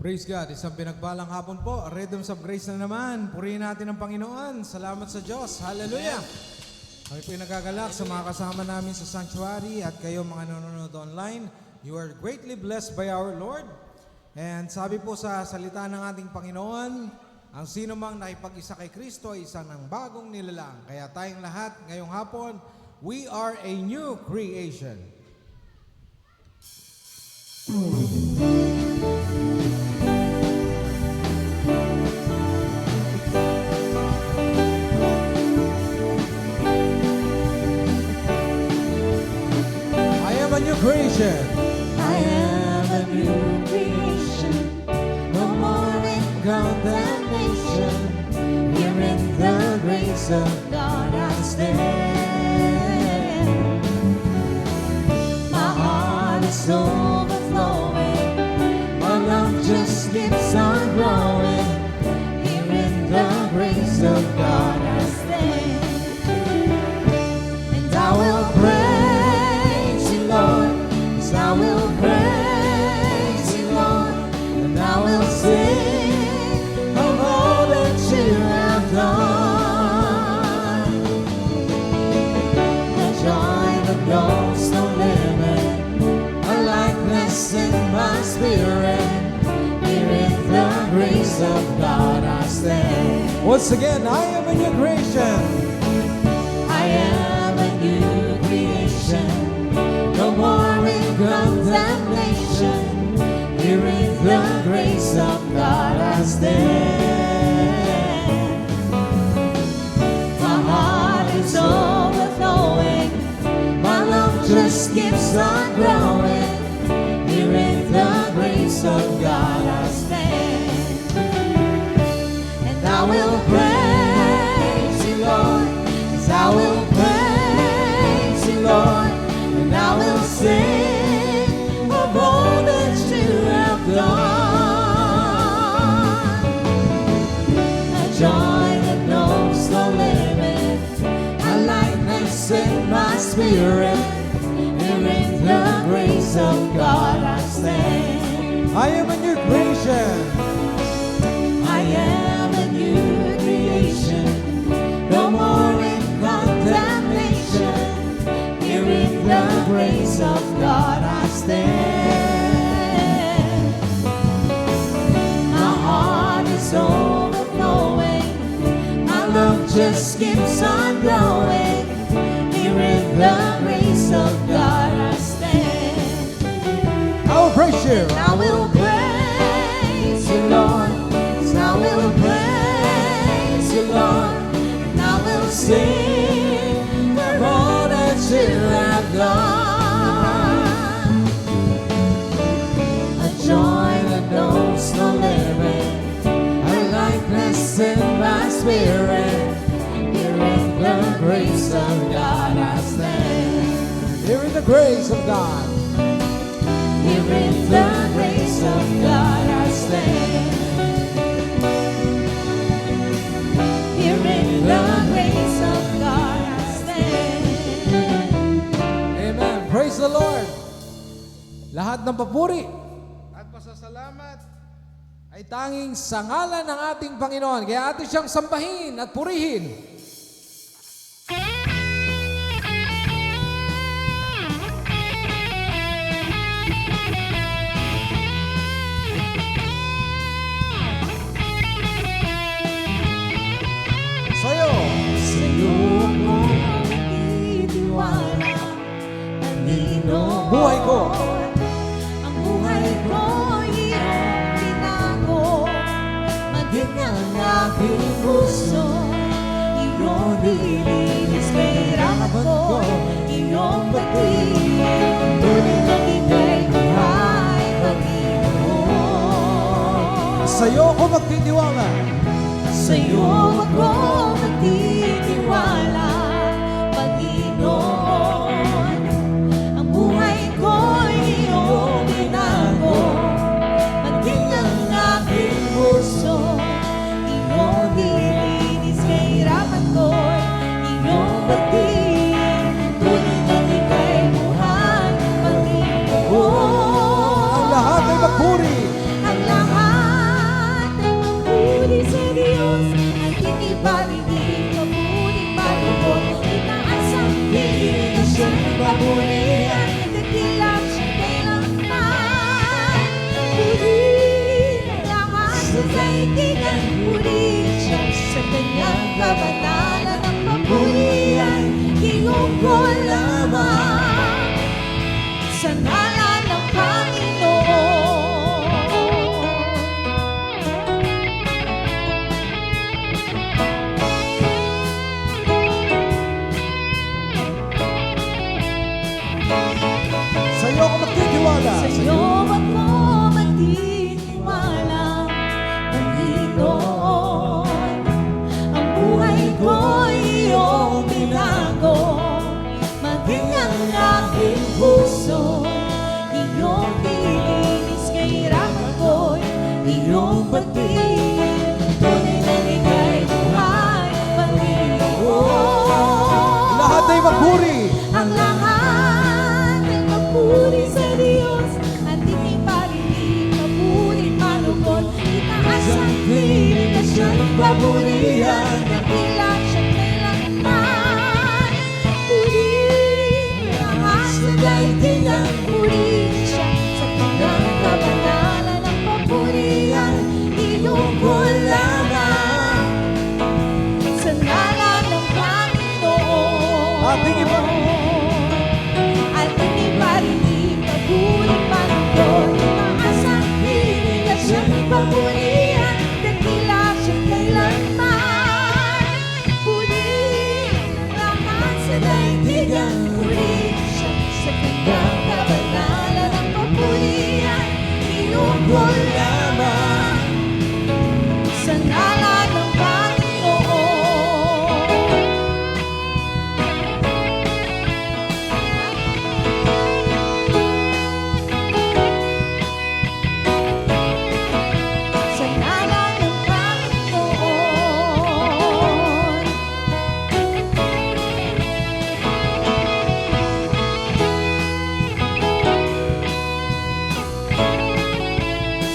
Praise God. Isang pinagpalang hapon po. Rhythms of Grace na naman. Purihin natin ang Panginoon. Salamat sa Diyos. Hallelujah. Kami po nagagalak sa mga kasama namin sa sanctuary at kayo mga nanonood online. You are greatly blessed by our Lord. And sabi po sa salita ng ating Panginoon, ang sino mang nakipag-isa kay Kristo ay isang ng bagong nilalang. Kaya tayong lahat ngayong hapon, we are a new creation. I am a new creation. I am a new creation. No more in condemnation. Here in the grace of God I stand. My heart is overflowing. My love just keeps on growing. Here in the grace of God I stand. And I will praise you, Lord. Yes, I will praise you, Lord. And I will sing of all that you have done. The joy that knows no limit, a likeness in my spirit. Here in the grace of God I stand. Once again, I am a new creation. I am a new creation. No more in condemnation. Here in the grace of God I stand. My heart is overflowing. My love just keeps on growing. Here in the grace of God I stand. And I will praise you, Lord. Yes, I will praise you, Lord. And I will sing of all that you have done. A joy that knows no limit, a lightness in my spirit. Here in the grace of God I stand. I am a new creation. I am a new creation. No more in condemnation. Here in the grace of God I stand. My heart is overflowing. My love just keeps on growing. Here in the grace of God I stand. I will praise you. I will praise you, Lord. Yes, I will praise you, Lord. And I will sing for all that you have done. A joy that knows no limit, a likeness in my spirit. Here in the grace of God I stand. Here in the grace of God. Here in the grace of God I stand. Here in the grace of God I stand. Amen. Praise the Lord. Lahat ng papuri at pasasalamat ay tanging sa ngalan ng ating Panginoon. Kaya atin siyang sambahin at purihin. Sa'yo. Sa'yo ako nagtitiwala, Panginoon. Buhay ko. Ang buhay ko iyong binago, maging ang aking puso. Iyong nilinis kay rapat ko, iyong pag-ibig, tunay na ika'y buhay, Panginoon. Sa'yo ako magtitiwala. Sa'yo ako magtitiwala, Panginoon. Ang buhay ko'y iyong binago, maging ang aking puso. Iyong nilinis kay rapat ko'y iyong pag-ibig, tunay na ika'y buhay, Panginoon. Ang lahat ay magpuri. Ang lahat sa daigdigan, puri siya sa kanyang kabanalan ng papurihan. Kinungkol lamang sa ngalan ng Panginoon. Sa iyo ako magtitiwala. Sa iyo ako magtitiwala, Panginoon. Ang buhay ko'y iyong binago, maging ang aking puso. Iyong dininis kahirapan ko'y iyong batid. Tunay na ika'y buhay, Panginoon. Lahat ay magpuri. Ang lahat ay magpuri sa Diyos. At hindi parinig, mapuri, malukot. Itaas ang piling na siyang papurihan. Dakila siyang kailanman. Puri, lahat sa daigdigan, puri siya sa kanyang kabanalan ng papurihan. Ilungkol lamang sa ngalan ng Panginoon. Ating iba. Ating iparinig, papuri, palungkot. Itaas ang piling at siyang papurihan. Dakila siyang kailanman. Puri, lahat sa daigdigan, puri siya sa kanyang kabanalan ng papurihan. Ilungkol lamang sa ngalan ng Panginoon. Sa ngalan ng Panginoon.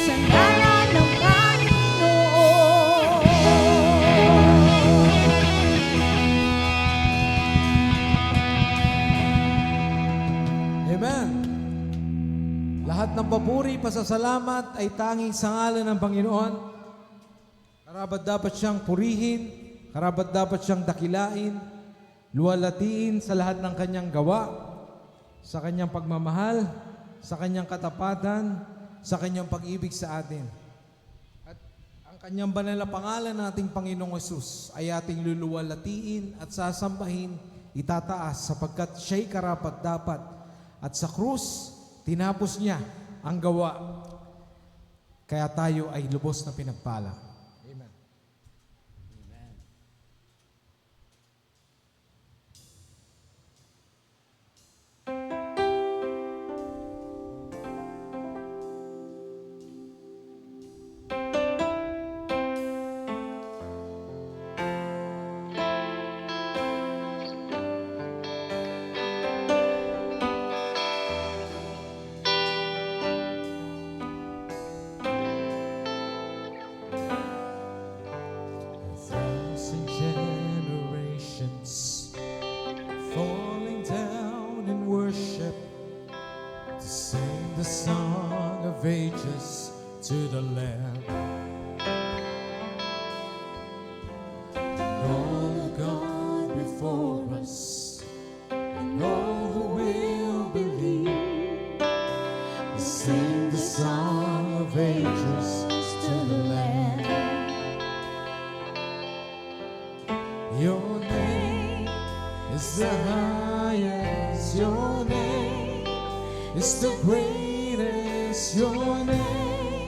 Sa ngalan ng Panginoon. Amen. Lahat ng papuri, pasasalamat ay tanging sa ngalan ng Panginoon. Karapat dapat siyang purihin, karapat dapat siyang dakilain, luwalatiin sa lahat ng kanyang gawa, sa kanyang pagmamahal, sa kanyang katapatan, sa kanyang pag-ibig sa atin. At ang kanyang banal na pangalan nating Panginoong Hesus ay ating luluwalatiin at sasambahin, itataas sapagkat siya'y karapat dapat. At sa krus, tinapos niya ang gawa. Kaya tayo ay lubos na pinagpala. Amen. Thousand generations falling down in worship to sing the song of ages to the Lamb. And all who gone before us, and all who will believe, will sing the song of ages to the Lamb. Your name is the highest, your name is the greatest, your name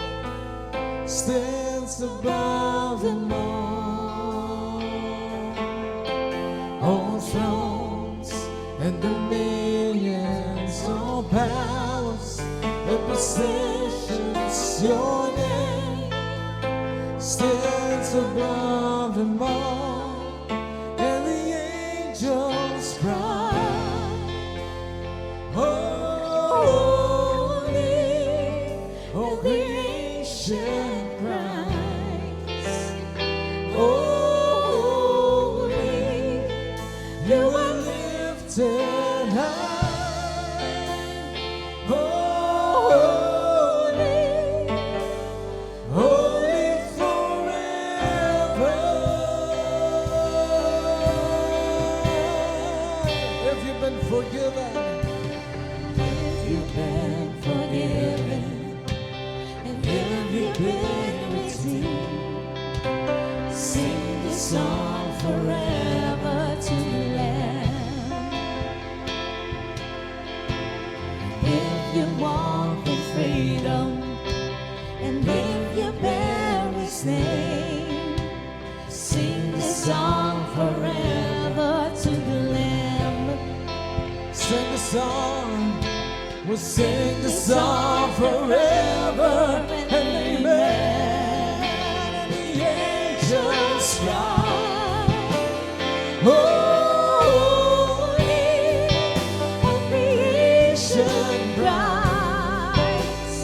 stands above them all. All thrones and dominions, all powers and possessions, your name stands above them all. And the angels cry, holy, all creation cries, holy, you are lifted high, holy, holy have you been redeemed? Sing the song forever to the Lamb. If you walk in freedom, and if you bear His name, sing the song forever to the Lamb. Sing the song, we'll sing the song forever and amen. And the angels cry, Holy, all creation cries,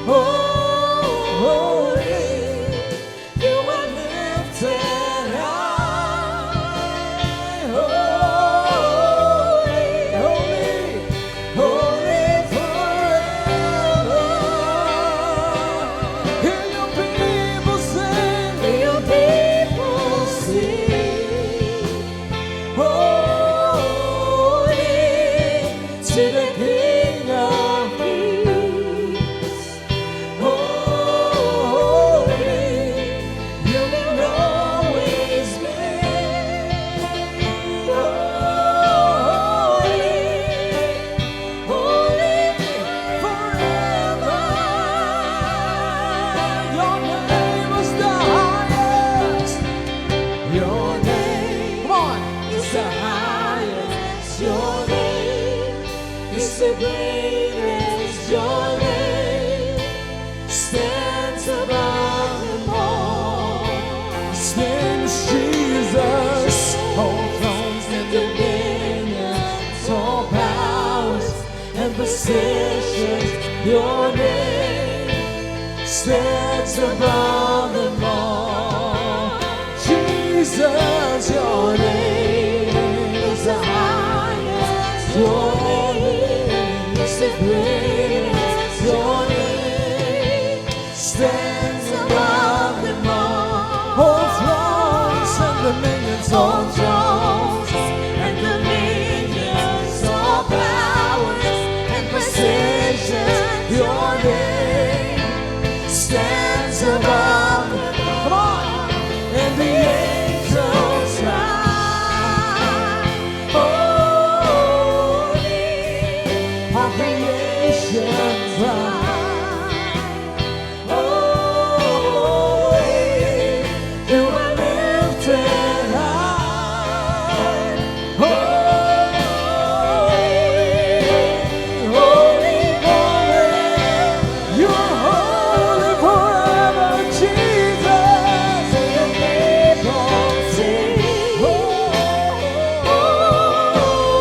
holy, you are lifted high, holy, holy, holy forever. Hear your people sing, your people sing, holy to the King of Kings. Holy, you will always be. Holy, holy forever. Your name is the highest. Your name, come on, is the highest. Your name is the greatest. Your name stands above them all. His name is Jesus. All thrones and dominions, all powers and positions. Your name stands above them all. Jesus, your name is the highest. Your name is the greatest. Your name stands above them all. All thrones and dominions, all thrones and dominions, all powers and positions. Your name stands above them all. Come on, and the angels cry, holy, all creation cry, holy, you are lifted high, holy, holy, holy, you are holy forever, Jesus. Your people sing,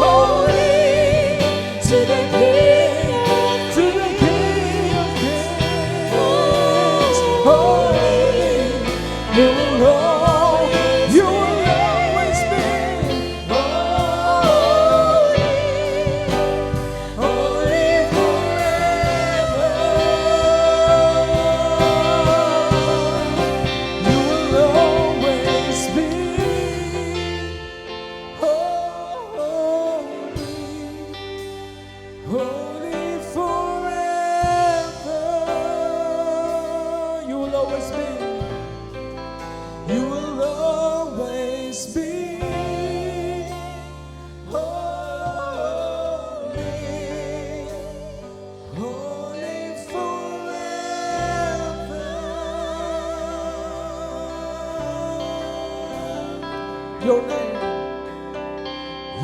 holy to the King of Kings. Holy, you will always be. Holy, holy forever. You will always be. Holy forever. You will always be. You will always be. Holy, holy forever.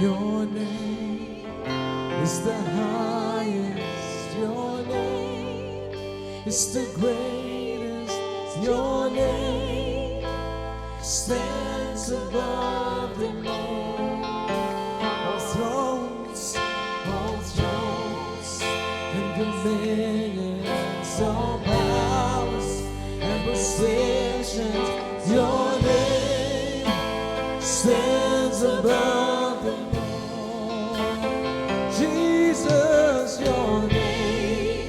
Your name is the highest. Your name is the greatest. Your name stands above them all. All thrones and dominions, all powers and positions. Your name stands above them all. Jesus, your name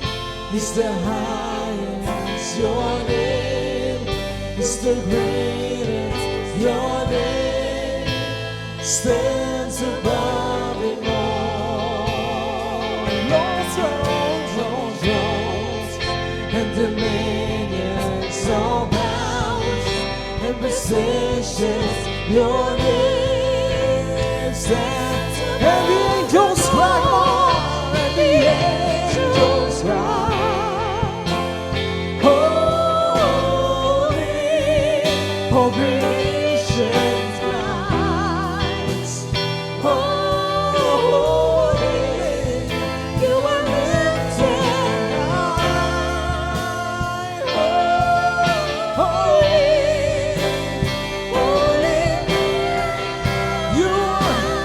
is the highest. Your name is the greatest. Your name stands above them all. All thrones and dominions, all powers and positions, your name stands. And the angels cry, and the angels cry, holy, all creation cries, holy, you are lifted high, holy, holy, you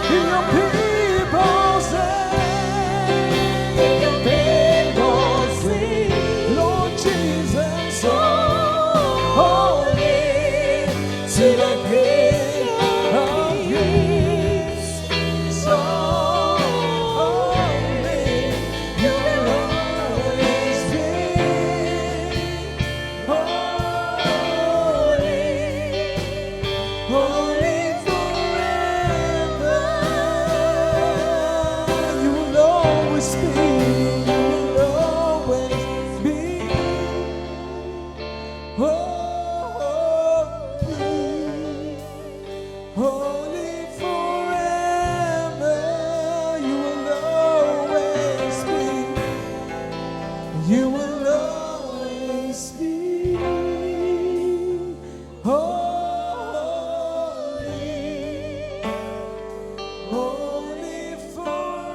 hear your people sing, hear your people sing, Lord Jesus, so holy, to the King of Kings, so holy, you will always be holy, holy forever. You will always be, you will always be holy, holy forever. You will always be, you will always be holy, holy forever.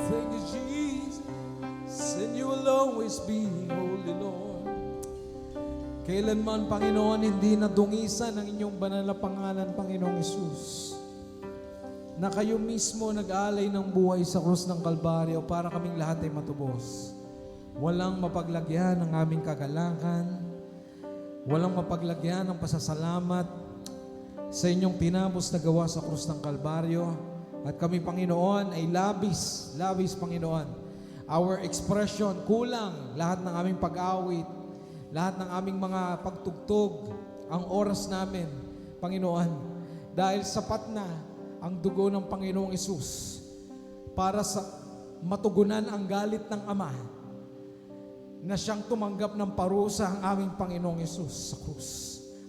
Thank you, Jesus, and you will always be holy, Lord. Kailanman, Panginoon, hindi nadungisan ang inyong banal na pangalan, Panginoong Hesus, na kayo mismo nag-alay ng buhay sa krus ng Kalbaryo para kaming lahat ay matubos. Walang mapaglagyan ng aming kagalakan, walang mapaglagyan ng pasasalamat sa inyong tinapos na gawa sa krus ng Kalbaryo. At kami, Panginoon, ay labis, Panginoon. Our expression, kulang lahat ng aming pag-awit, lahat ng aming mga pagtugtog, ang oras namin, Panginoon, dahil sapat na ang dugo ng Panginoong Hesus para sa matugunan ang galit ng Ama na siyang tumanggap ng parusa ang aming Panginoong Hesus sa krus.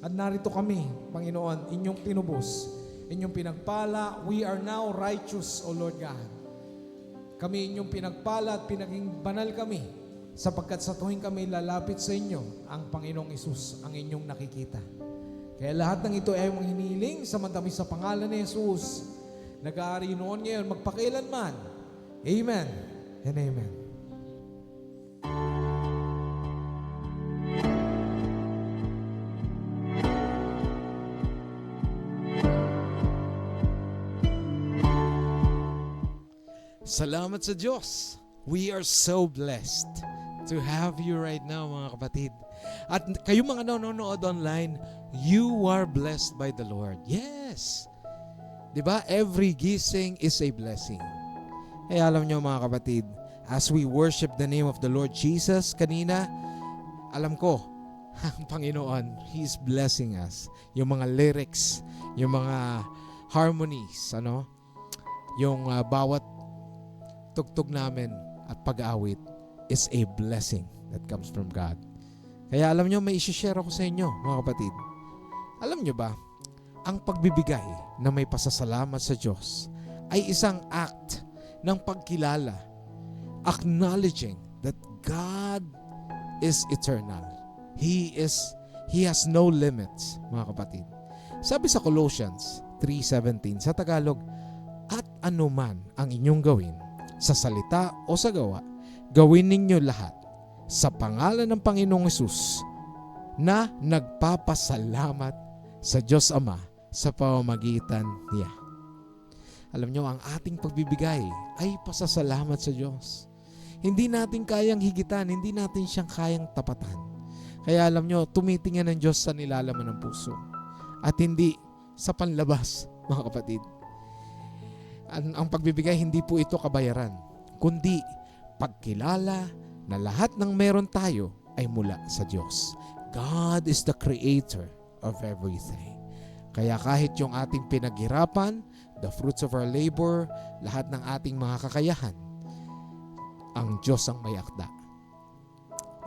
At narito kami, Panginoon, inyong tinubos, inyong pinagpala. We are now righteous, O Lord God. Kami inyong pinagpala at pinaging banal kami sapagkat sa tuwing kami lalapit sa inyo, ang Panginoong Hesus ang inyong nakikita. Kaya lahat ng ito ay mong hiniling sa matamis sa pangalan ni Hesus. Nag-aari noon ngayon, magpakailanman. Amen and amen. Salamat sa Diyos. We are so blessed to have you right now, mga kapatid. At kayo mga nanonood online, you are blessed by the Lord. Yes. Diba? Every gising is a blessing. Kaya alam nyo mga kapatid, as we worship the name of the Lord Jesus kanina, alam ko, ang Panginoon, He is blessing us. Yung mga lyrics, yung mga harmonies, yung bawat tugtog namin at pag-awit is a blessing that comes from God. Kaya alam nyo, may isi-share ako sa inyo, mga kapatid. Alam nyo ba, ang pagbibigay na may pasasalamat sa Diyos ay isang act ng pagkilala, acknowledging that God is eternal. He has no limits, mga kapatid. Sabi sa Colossians 3:17 sa Tagalog, at anuman ang inyong gawin, sa salita o sa gawa, gawin ninyo lahat sa pangalan ng Panginoong Hesus na nagpapasalamat sa Diyos Ama sa pamamagitan niya. Alam nyo, ang ating pagbibigay ay pasasalamat sa Diyos. Hindi natin kayang higitan, hindi natin siyang kayang tapatan. Kaya alam nyo, tumitingin ang Diyos sa nilalaman ng puso at hindi sa panlabas, mga kapatid. Ang pagbibigay, hindi po ito kabayaran, kundi pagkilala na lahat ng meron tayo ay mula sa Diyos. God is the creator of everything. Kaya kahit yung ating pinaghirapan, the fruits of our labor, lahat ng ating mga kakayahan, ang Diyos ang may akda.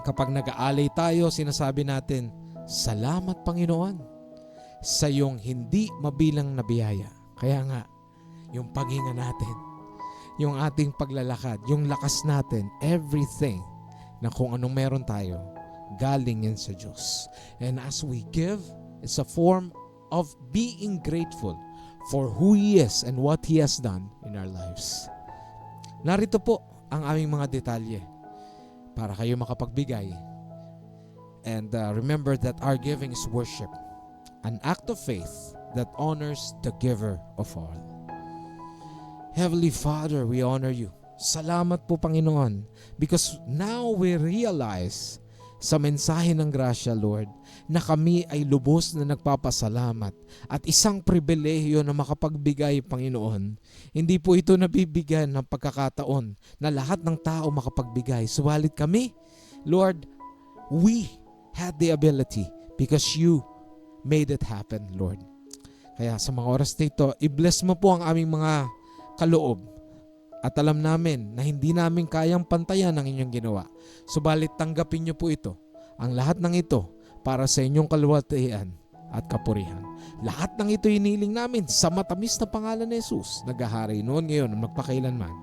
Kapag nag-aalay tayo, sinasabi natin, salamat Panginoon sa iyong hindi mabilang na biyaya. Kaya nga, yung paghinga natin, yung ating paglalakad, yung lakas natin, everything na kung anong meron tayo, galing yan sa Diyos. And as we give, it's a form of being grateful for who He is and what He has done in our lives. Narito po ang aming mga detalye para kayo makapagbigay. And remember that our giving is worship, an act of faith that honors the giver of all. Heavenly Father, we honor you. Salamat po Panginoon, because now we realize sa mensahe ng grasya, Lord, na kami ay lubos na nagpapasalamat at isang pribilehiyo na makapagbigay, Panginoon. Hindi po ito nabibigyan ng pagkakataon na lahat ng tao makapagbigay. Subalit kami, Lord, we had the ability because you made it happen, Lord. Kaya sa mga oras na ito, i-bless mo po ang aming mga kaloob. At alam namin na hindi namin kayang pantayan ang inyong ginawa. Subalit tanggapin niyo po ito, ang lahat ng ito, para sa inyong kaluwalhatian at kapurihan. Lahat ng ito hiniling namin sa matamis na pangalan ni Jesus, naghahari noon, ngayon, at magpakailanman.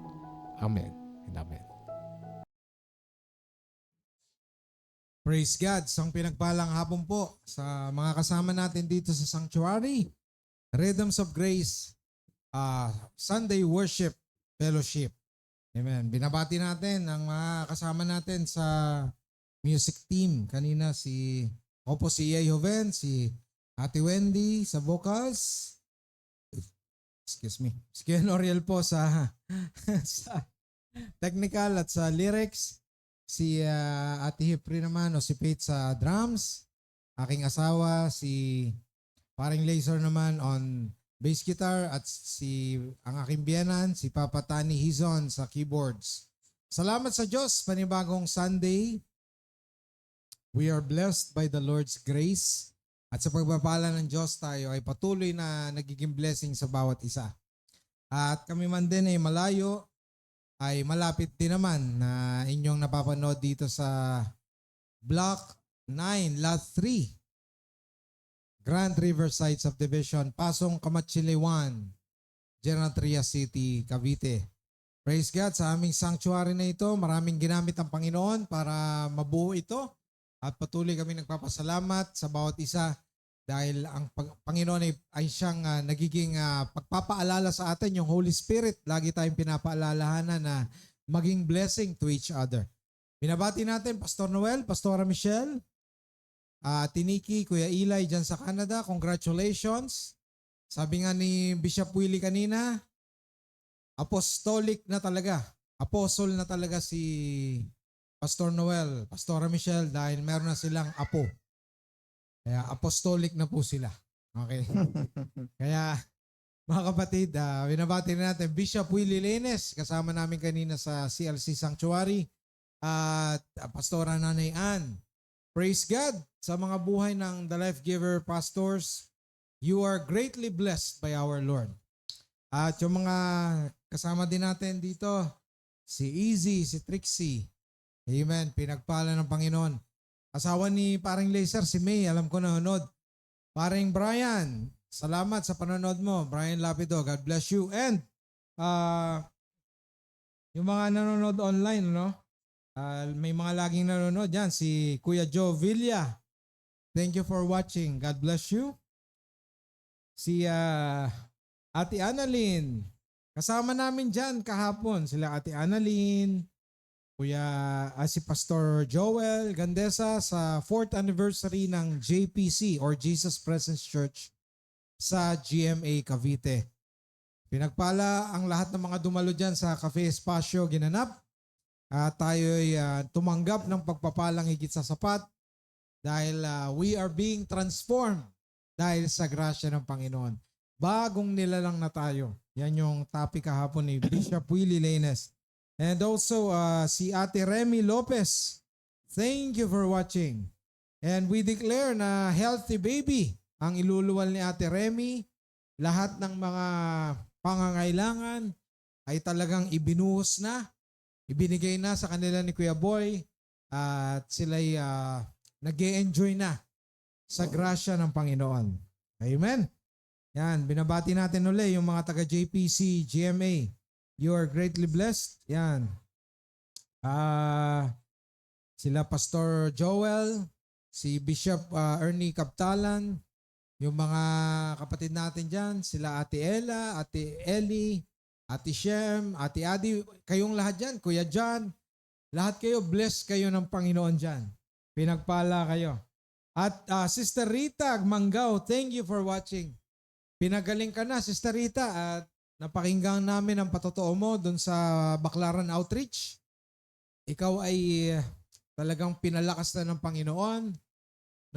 Amen and amen. Praise God. Isang pinagpalang hapon po sa mga kasama natin dito sa Sanctuary, Rhythms of Grace, Sunday Worship Fellowship. Amen. Binabati natin ang mga kasama natin sa music team. Kanina si Ia Joven, si Ate Wendy sa vocals. Excuse me. Si Ken Oriel po sa technical at sa lyrics. Si Ate Hipri naman o si Pete sa drums. Aking asawa, si Paring Laser naman on bass guitar at ang aking biyenan, si Papa Tani Hizon sa keyboards. Salamat sa Diyos, panibagong Sunday. We are blessed by the Lord's grace at sa pagpapala ng Diyos tayo ay patuloy na nagiging blessing sa bawat isa. At kami man din ay malayo, ay malapit din naman na inyong napapanood dito sa Block 9, Lot 3. Grand Riverside Subdivision, Pasong Kamatsili 1, General Trias City, Cavite. Praise God, sa aming sanctuary na ito, maraming ginamit ang Panginoon para mabuo ito at patuloy kami nagpapasalamat sa bawat isa dahil ang Panginoon ay siyang nagiging pagpapaalala sa atin, yung Holy Spirit. Lagi tayong pinapaalalahanan na maging blessing to each other. Binabati natin Pastor Noel, Pastora Michelle, Tiniki, Kuya Eli dyan sa Canada, congratulations. Sabi nga ni Bishop Willie kanina, apostolic na talaga. Apostle na talaga si Pastor Noel, Pastora Michelle dahil meron na silang apo. Kaya apostolic na po sila. Okay. Kaya mga kapatid, binabati na natin Bishop Willie Lenes, kasama namin kanina sa CLC Sanctuary, at Pastora Nanay Ann. Praise God sa mga buhay ng The Life Giver Pastors. You are greatly blessed by our Lord. At yung mga kasama din natin dito, si Easy, si Trixie. Amen. Pinagpala ng Panginoon. Asawa ni Paring Laser, si May, alam ko nanonood. Paring Brian, salamat sa panonood mo. Brian Lapido, God bless you. And yung mga nanonood online, no? May mga laging nanonood dyan. Si Kuya Joe Villa. Thank you for watching. God bless you. Si Ate Annalyn. Kasama namin dyan kahapon. Sila Ate Annalyn. Si Pastor Joel Gandesa sa 4th anniversary ng JPC or Jesus Presence Church sa GMA Cavite. Pinagpala ang lahat ng mga dumalo dyan sa Cafe Espacio ginanap. Tayo'y tumanggap ng pagpapalang higit sa sapat dahil we are being transformed dahil sa grasya ng Panginoon. Bagong nilalang na tayo. Yan yung topic kahapon ni Bishop Willie Lenes. And also si Ate Remy Lopez. Thank you for watching. And we declare na healthy baby ang iluluwal ni Ate Remy. Lahat ng mga pangangailangan ay talagang ibinuhos na, ibinigay na sa kanila ni Kuya Boy at sila'y nag-e-enjoy na sa grasya ng Panginoon. Amen. Yan, binabati natin uli yung mga taga JPC, GMA. You are greatly blessed. Yan. Sila Pastor Joel, si Bishop Ernie Kaptalan, yung mga kapatid natin dyan, sila Ate Ella, Ate Ellie, Ate Shem, Ate Adi, kayong lahat dyan, Kuya John, lahat kayo, bless kayo ng Panginoon dyan. Pinagpala kayo. At Sister Rita Manggao, thank you for watching. Pinagaling ka na, Sister Rita, at napakinggan namin ang patotoo mo dun sa Baclaran Outreach. Ikaw ay talagang pinalakas na ng Panginoon,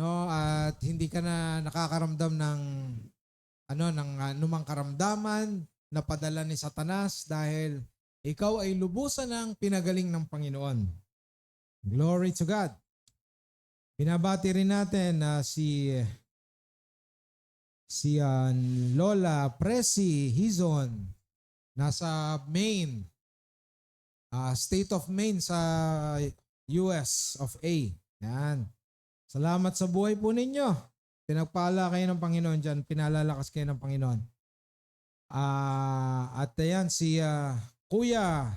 no? At hindi ka na nakakaramdam ng anumang karamdaman na padala ni Satanas dahil ikaw ay lubusan ng pinagaling ng Panginoon. Glory to God. Binabati rin natin si Lola Presi Hizon, nasa Maine, State of Maine sa US of A. Yan. Salamat sa buhay po ninyo. Pinagpala kayo ng Panginoon dyan. Pinalalakas kayo ng Panginoon. At ayan si Kuya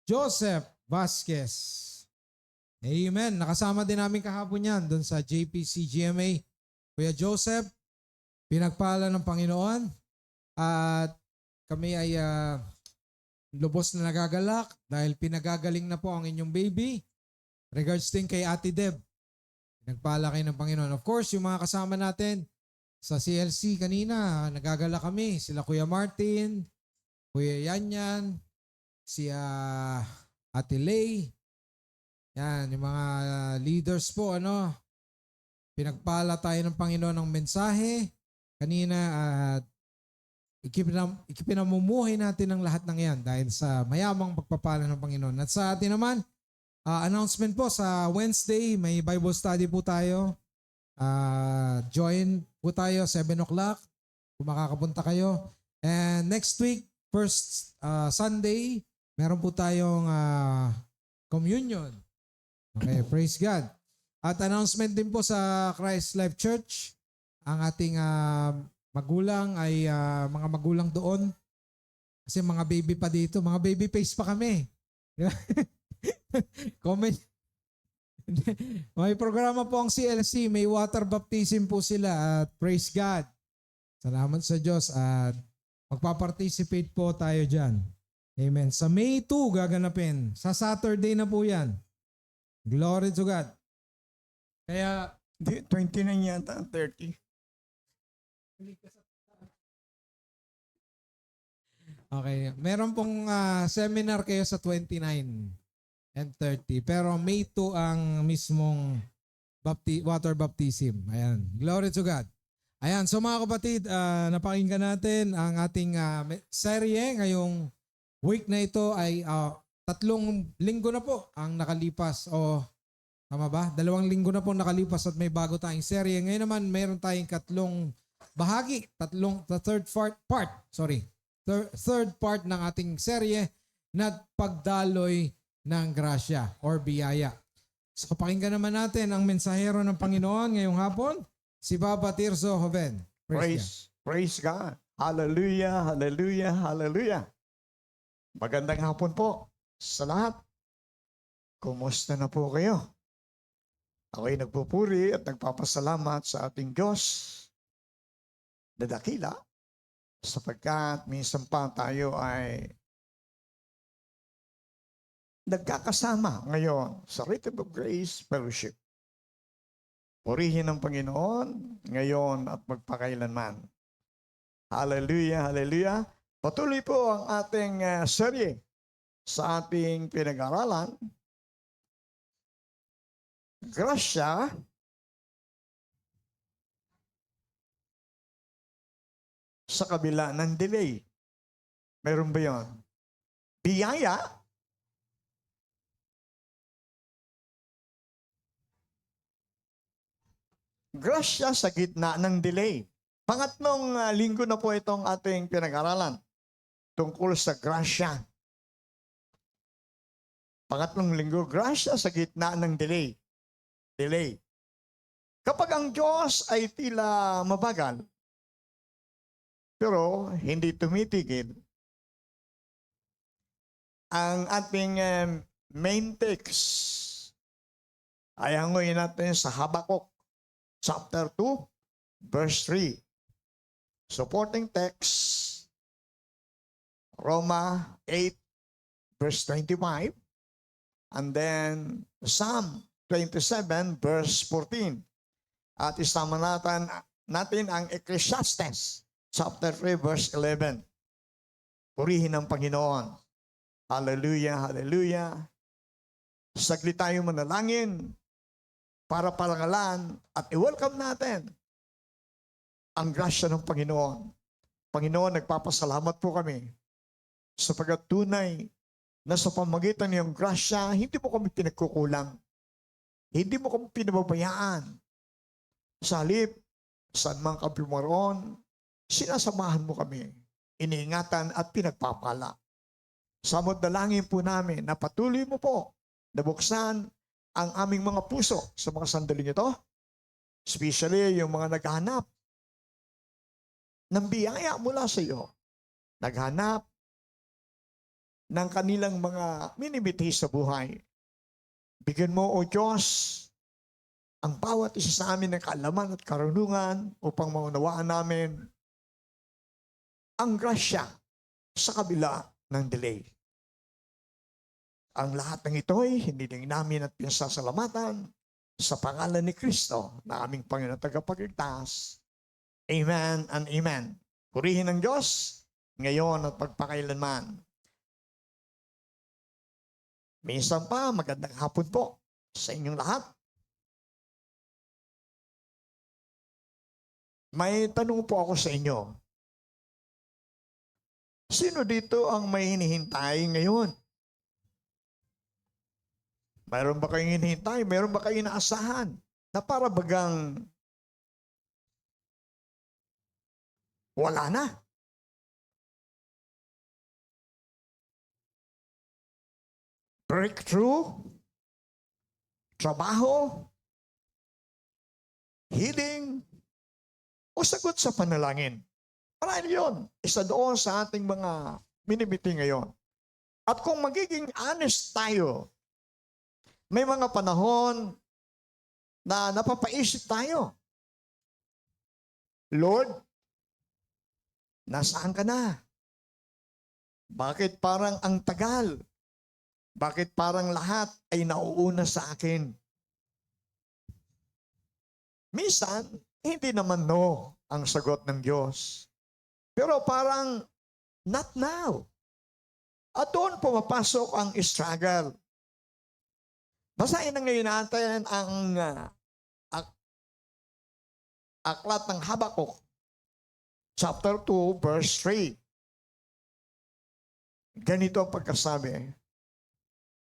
Joseph Vasquez. Amen. Nakasama din namin kahapon yan doon sa JPC GMA. Kuya Joseph, pinagpala ng Panginoon. At kami ay lubos na nagagalak dahil pinagagaling na po ang inyong baby. Regards din kay Ate Deb. Pinagpala kayo ng Panginoon. Of course, yung mga kasama natin sa CLC kanina, nagagala kami. Sila Kuya Martin, Kuya Yanyan, si Ate Lay. Yan, yung mga leaders po, pinagpala tayo ng Panginoon ng mensahe kanina at ikipinamumuhay natin ang lahat ng yan dahil sa mayamang pagpapala ng Panginoon. At sa atin naman, announcement po sa Wednesday, may Bible study po tayo. Join po tayo 7 o'clock kung makakapunta kayo. And next week, first Sunday, meron po tayong communion. Okay, praise God. At announcement din po sa Christ Life Church, ang ating magulang ay mga magulang doon. Kasi mga baby pa dito, mga baby face pa kami. Comment. May programa po ang CLC, may water baptism po sila at praise God. Salamat sa Diyos at magpa-participate po tayo dyan. Amen. Sa May 2 gaganapin. Sa Saturday na po yan. Glory to God. Kaya, 29 yata, 30. okay, meron pong seminar kayo sa 29 and 30. Pero May 2 ang mismong water baptism. Ayan. Glory to God. Ayan. So mga kapatid, napakinggan natin ang ating serye ngayong week na ito ay 3 linggo na po ang nakalipas. O tama ba? 2 linggo na po nakalipas at may bago tayong serye. Ngayon naman mayroon tayong 3 bahagi. Third part ng ating serye na pagdaloy ng grasya or biyaya. So pakinggan naman natin ang mensahero ng Panginoon ngayong hapon, si Papa Tirso Joven. Praise God. Hallelujah, hallelujah, hallelujah. Magandang hapon po sa lahat. Kumusta na po kayo? Ako'y nagpupuri at nagpapasalamat sa ating Diyos na dakila sapagkat minsan pa tayo ay nagkakasama ngayon sa Rhythm of Grace Fellowship. Purihin ang Panginoon ngayon at magpakailanman. Hallelujah, hallelujah. Patuloy po ang ating serye sa ating pinag-aralan. Grasya sa kabila ng delay. Meron ba yun? Biyaya grasya sa gitna ng delay. Pangatlong linggo na po itong ating pinag-aralan. tungkol sa grasya. Pangatlong linggo, grasya sa gitna ng delay. Delay. Kapag ang Diyos ay tila mabagal, pero hindi tumitigil, ang ating main text ay hanguin natin sa Habakuk chapter 2, verse 3. Supporting text, Roma 8, verse 25. And then Psalm 27, verse 14. At isama natin ang Ecclesiastes chapter 3, verse 11. Purihin ang Panginoon. Hallelujah, hallelujah. Saglit tayo manalangin para parangalan at i-welcome natin ang grasya ng Panginoon. Panginoon, nagpapasalamat po kami sapagat tunay na sa pamagitan ng grasya, hindi mo kami pinagkukulang. Hindi mo kami pinababayaan. Sa halip, saan mang kami maroon, sinasamahan mo kami, iniingatan at pinagpapala. Samot dalangin po namin na patuloy mo po na buksan ang aming mga puso sa mga sandaling ito, especially yung mga naghahanap ng biyaya mula sa iyo, naghanap ng kanilang mga minimiti sa buhay. Bigyan mo, O Diyos, ang bawat isa sa amin ng kaalaman at karunungan upang maunawaan namin ang grasya sa kabila ng delay. Ang lahat ng ito'y hiniling namin at pinasasalamatan sa pangalan ni Kristo na aming Panginoon at tagapagligtas. Amen and amen. Purihin ng Diyos ngayon at pagpakailanman. Minsan pa, magandang hapon po sa inyong lahat. May tanong po ako sa inyo. Sino dito ang may hinihintay ngayon? Mayroon ba kayong hinihintay? Mayroon ba kayong inaasahan na para bagang wala na? Breakthrough, trabaho, healing, o sagot sa panalangin. Marahil yun, isa doon sa ating mga minimiti ngayon. At kung magiging honest tayo, may mga panahon na napapaisip tayo. Lord, nasaan ka na? Bakit parang ang tagal? Bakit parang lahat ay nauuna sa akin? Minsan, hindi naman no ang sagot ng Diyos. Pero parang, not now. At doon pumapasok ang struggle. Basahin na ngayon natin ang aklat ng Habakuk, chapter 2, verse 3. Ganito ang pagkasabi.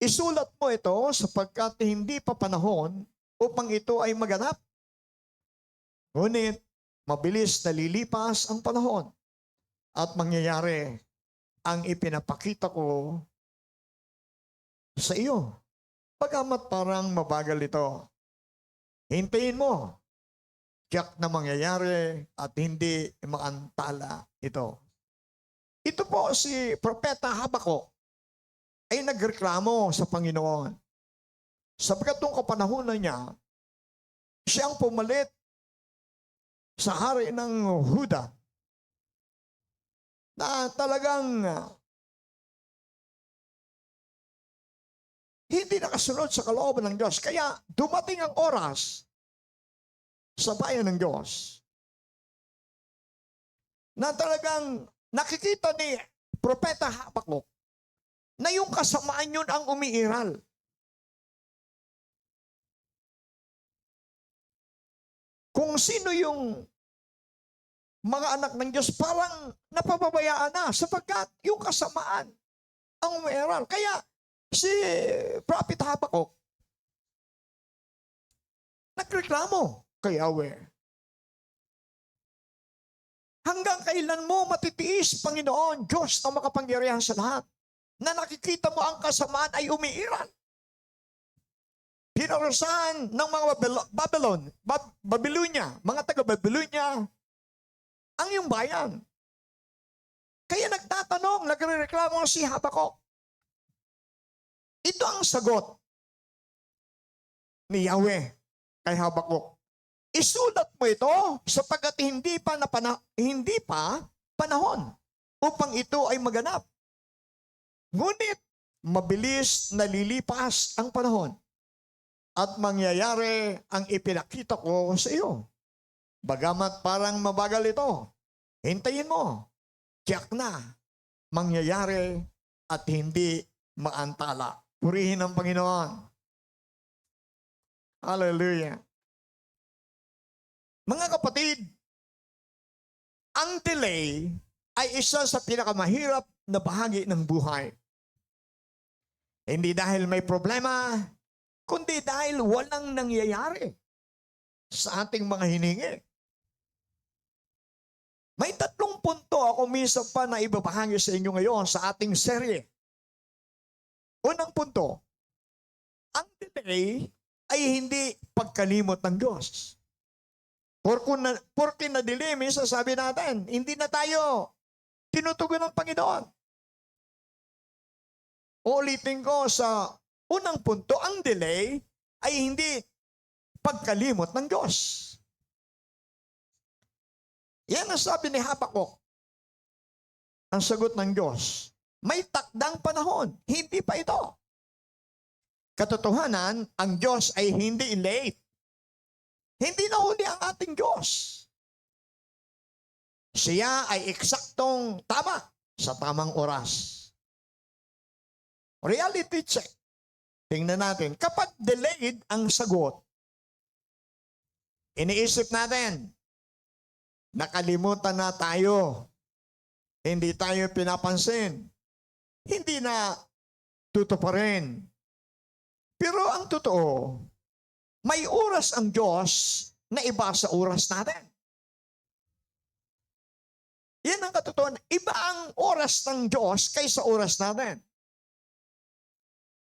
Isulat mo ito sapagkat hindi pa panahon upang ito ay maganap. Ngunit, mabilis na lilipas ang panahon at mangyayari ang ipinapakita ko sa iyo. Pagamat parang mabagal ito, hintayin mo, tiyak na mangyayari at hindi maantala ito. Ito po si Propeta Habakuk ay nagreklamo sa Panginoon. Sapagkat nung kapanahunan niya, siyang pumalit sa hari ng Huda na talagang hindi nakasunod sa kalooban ng Diyos. Kaya dumating ang oras sa bayan ng Diyos na talagang nakikita ni Propeta Habakuk na yung kasamaan yun ang umiiral. Kung sino yung mga anak ng Diyos, parang napababayaan na sapagkat yung kasamaan ang umiiral. Kaya si Prophet Habakuk nagreklamo kay Yahweh. Hanggang kailan mo matitiis, Panginoon, Diyos na makapangyarihan sa lahat, na nakikita mo ang kasamaan ay umiiral. Pinarusahan ng mga Babylonia, mga taga-Babylonia, ang iyong bayan. Kaya nagtatanong, nagrereklamo si Habakuk. Ito ang sagot ni Yahweh kay Habakuk. Isulat mo ito sapagkat hindi pa panahon upang ito ay maganap. Ngunit mabilis nalilipas ang panahon at mangyayari ang ipinakita ko sa iyo. Bagamat parang mabagal ito, hintayin mo. Tiyak na mangyayari at hindi maantala. Purihin ang Panginoon. Hallelujah. Mga kapatid, ang delay ay isa sa pinakamahirap na bahagi ng buhay. Hindi dahil may problema, kundi dahil walang nangyayari sa ating mga hiningi. May 3 punto ako minsan pa na ibabahagi sa inyo ngayon sa ating serye. Unang punto, ang delay ay hindi pagkalimot ng Diyos. Porque na-delay, minsan sabi natin, hindi na tayo tinutugon ng Panginoon. Ulitin ko sa unang punto, ang delay ay hindi pagkalimot ng Diyos. Yan ang sabi ni Habakuk. Ang sagot ng Diyos, may takdang panahon, hindi pa ito. Katotohanan, ang Diyos ay hindi late. Hindi na huli ang ating Diyos. Siya ay eksaktong tama sa tamang oras. Reality check. Tingnan natin, kapag delayed ang sagot, iniisip natin, nakalimutan na tayo. Hindi tayo pinapansin. Hindi na tutuparin. Pero ang totoo, may oras ang Diyos na iba sa oras natin. Yan ang katotohanan. Iba ang oras ng Diyos kaysa oras natin.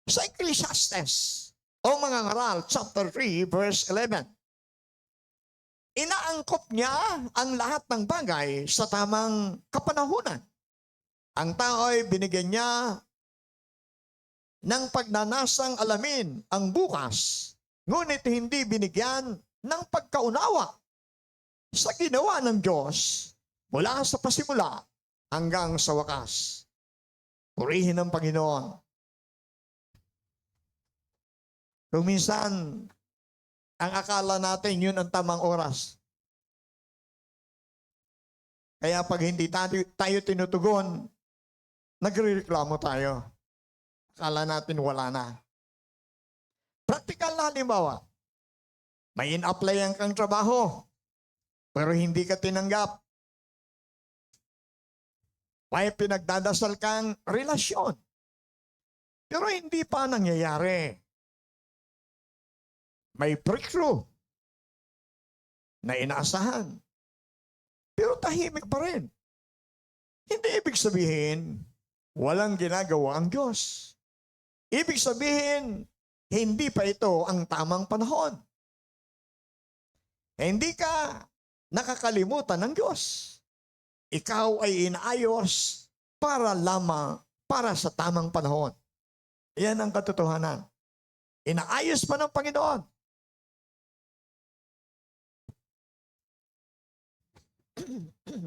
Sa Ecclesiastes, o mga ngaral, chapter 3, verse 11, inaangkop niya ang lahat ng bagay sa tamang kapanahunan. Ang tao ay binigyan niya ng pagnanasang alamin ang bukas, ngunit hindi binigyan ng pagkaunawa sa ginawa ng Diyos mula sa pasimula hanggang sa wakas. Purihin ang Panginoon. Kung minsan, ang akala natin yun ang tamang oras. Kaya pag hindi tayo tinutugon, nagrereklamo tayo. Akala natin wala na. Practical na halimbawa, may in-applyan kang trabaho, pero hindi ka tinanggap. May pinagdadasal kang relasyon, pero hindi pa nangyayari. May breakthrough na inaasahan, pero tahimik pa rin. Hindi ibig sabihin, walang ginagawa ang Diyos. Ibig sabihin, hindi pa ito ang tamang panahon. Hindi ka nakakalimutan ng Diyos. Ikaw ay inaayos para sa tamang panahon. Yan ang katotohanan. Inaayos pa ng Panginoon.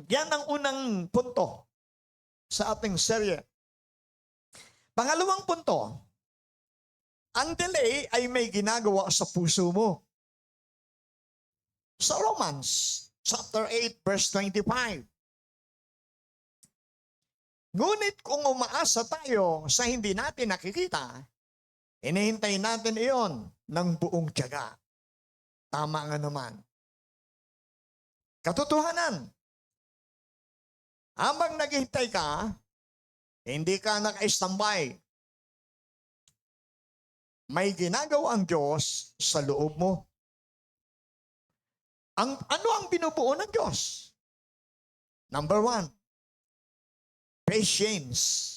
Yan ang unang punto sa ating serye. Pangalawang punto, ang delay ay may ginagawa sa puso mo. Sa Romans, chapter 8, verse 25. Ngunit kung umaasa tayo sa hindi natin nakikita, hinihintay natin iyon ng buong tiyaga. Tama nga naman. Katotohanan, habang naghihintay ka, hindi ka naka-standby. May ginagawa ang Diyos sa loob mo. Ano ang binubuo ng Diyos? Number 1, patience.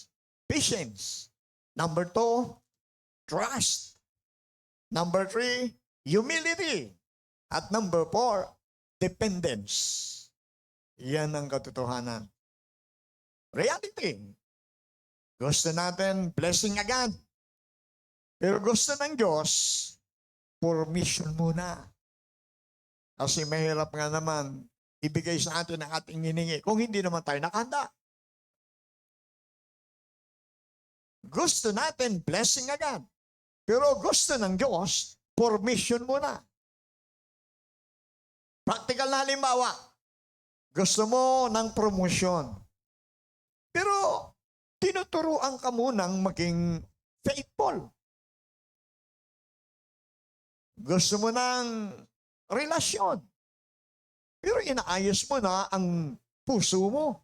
Patience. Number 2, trust. Number 3, humility. At number 4, dependence. Yan ang katotohanan. Reality. Gusto natin blessing agad. Pero gusto ng Diyos, permission muna. Kasi mahirap nga naman ibigay sa atin ang ating hiningi kung hindi naman tayo nakahanda. Gusto natin blessing agad. Pero gusto ng Diyos, permission muna. Practical na halimbawa, gusto mo ng promotion. Pero tinuturuan ka munang maging faithful. Gusto mo ng relasyon. Pero inaayos mo na ang puso mo.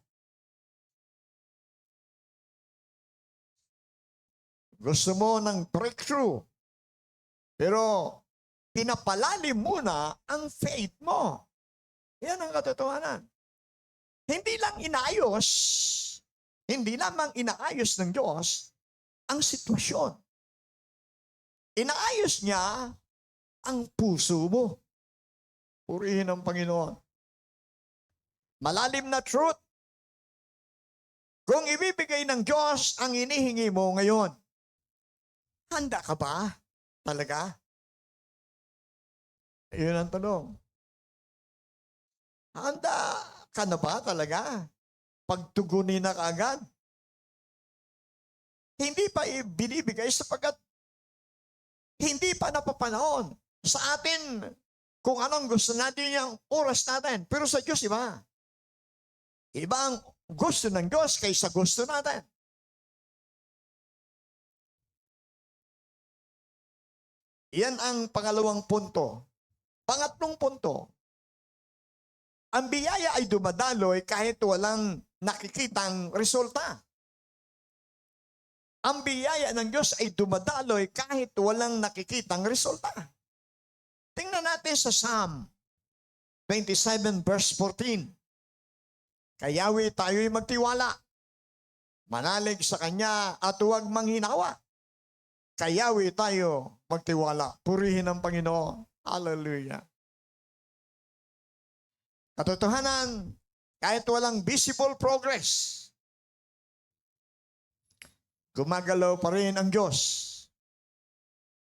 Gusto mo ng breakthrough. Pero pinapalalim muna ang faith mo. Yan ang katotohanan. Hindi lamang inaayos ng Diyos ang sitwasyon. Inaayos niya ang puso mo. Purihin ang Panginoon. Malalim na truth. Kung ibibigay ng Diyos ang inihingi mo ngayon, handa ka ba? Talaga? Yun ang tanong. Handa ka na ba talaga? Pagtugunin na kaagad? Hindi pa binibigay sapagkat hindi pa napapanahon sa atin kung anong gusto natin yung oras natin. Pero sa Diyos, iba. Iba ang gusto ng Diyos kaysa gusto natin. Yan ang pangalawang punto. Pangatlong punto, ang biyaya ay dumadaloy kahit walang nakikitang resulta. Ang biyaya ng Diyos ay dumadaloy kahit walang nakikitang resulta. Tingnan natin sa Psalm 27 verse 14. Kayawi tayo'y magtiwala. Manalig sa Kanya at huwag manghinawa. Kayawi tayo magtiwala. Purihin ang Panginoon. Hallelujah. Katotohanan, kahit walang visible progress, gumagalaw pa rin ang Diyos.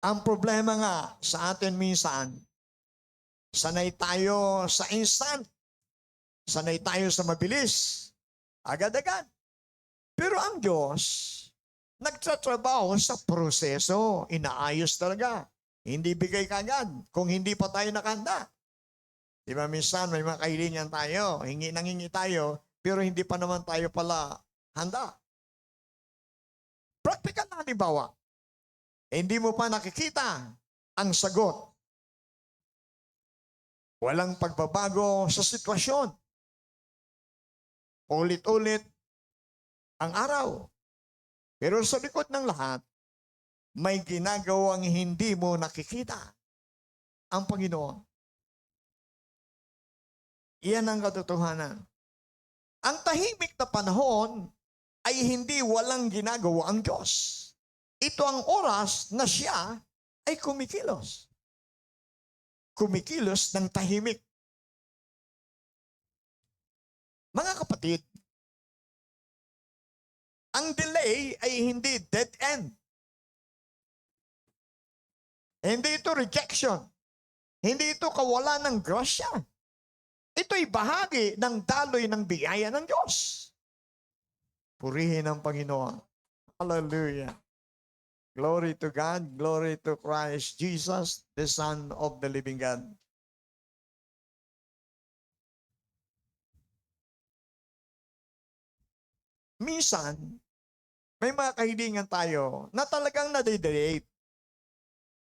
Ang problema nga sa atin minsan, sanay tayo sa instant, sanay tayo sa mabilis, agad-agad. Pero ang Diyos, nagtatrabaho sa proseso, inaayos talaga. Hindi bigay kagad kung hindi pa tayo nakahanda. Di ba minsan may mga kahilingan tayo, hingi tayo, pero hindi pa naman tayo pala handa. Practical na halimbawa, hindi mo pa nakikita ang sagot. Walang pagbabago sa sitwasyon. Ulit-ulit ang araw. Pero sa likod ng lahat, may ginagawang hindi mo nakikita ang Panginoon. Iyan ang katotohanan. Ang tahimik na panahon ay hindi walang ginagawa ang Diyos. Ito ang oras na siya ay kumikilos. Kumikilos ng tahimik. Mga kapatid, ang delay ay hindi dead end. Hindi ito rejection. Hindi ito kawalan ng grasya. Ito'y bahagi ng daloy ng biyaya ng Diyos. Purihin ang Panginoon. Hallelujah. Glory to God. Glory to Christ Jesus, the Son of the living God. Minsan, may mga kahilingan tayo na talagang nadidelate.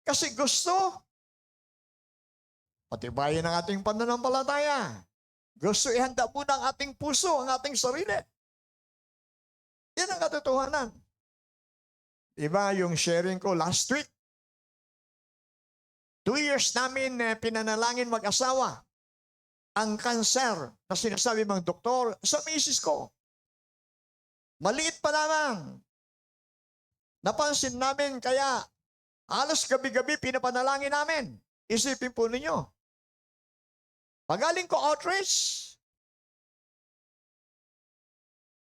Kasi gusto, patibayin ang ating pananampalataya. Gusto ihanda muna ang ating puso, ang ating sarili. Yan ang katotohanan. Diba yung sharing ko last week? 2 years namin pinanalangin mag-asawa. ang kanser na sinasabi mga doktor sa misis ko. Maliit pa lamang. Napansin namin kaya halos gabi-gabi pinapanalangin namin. Isipin po ninyo. Pagaling ko outreach,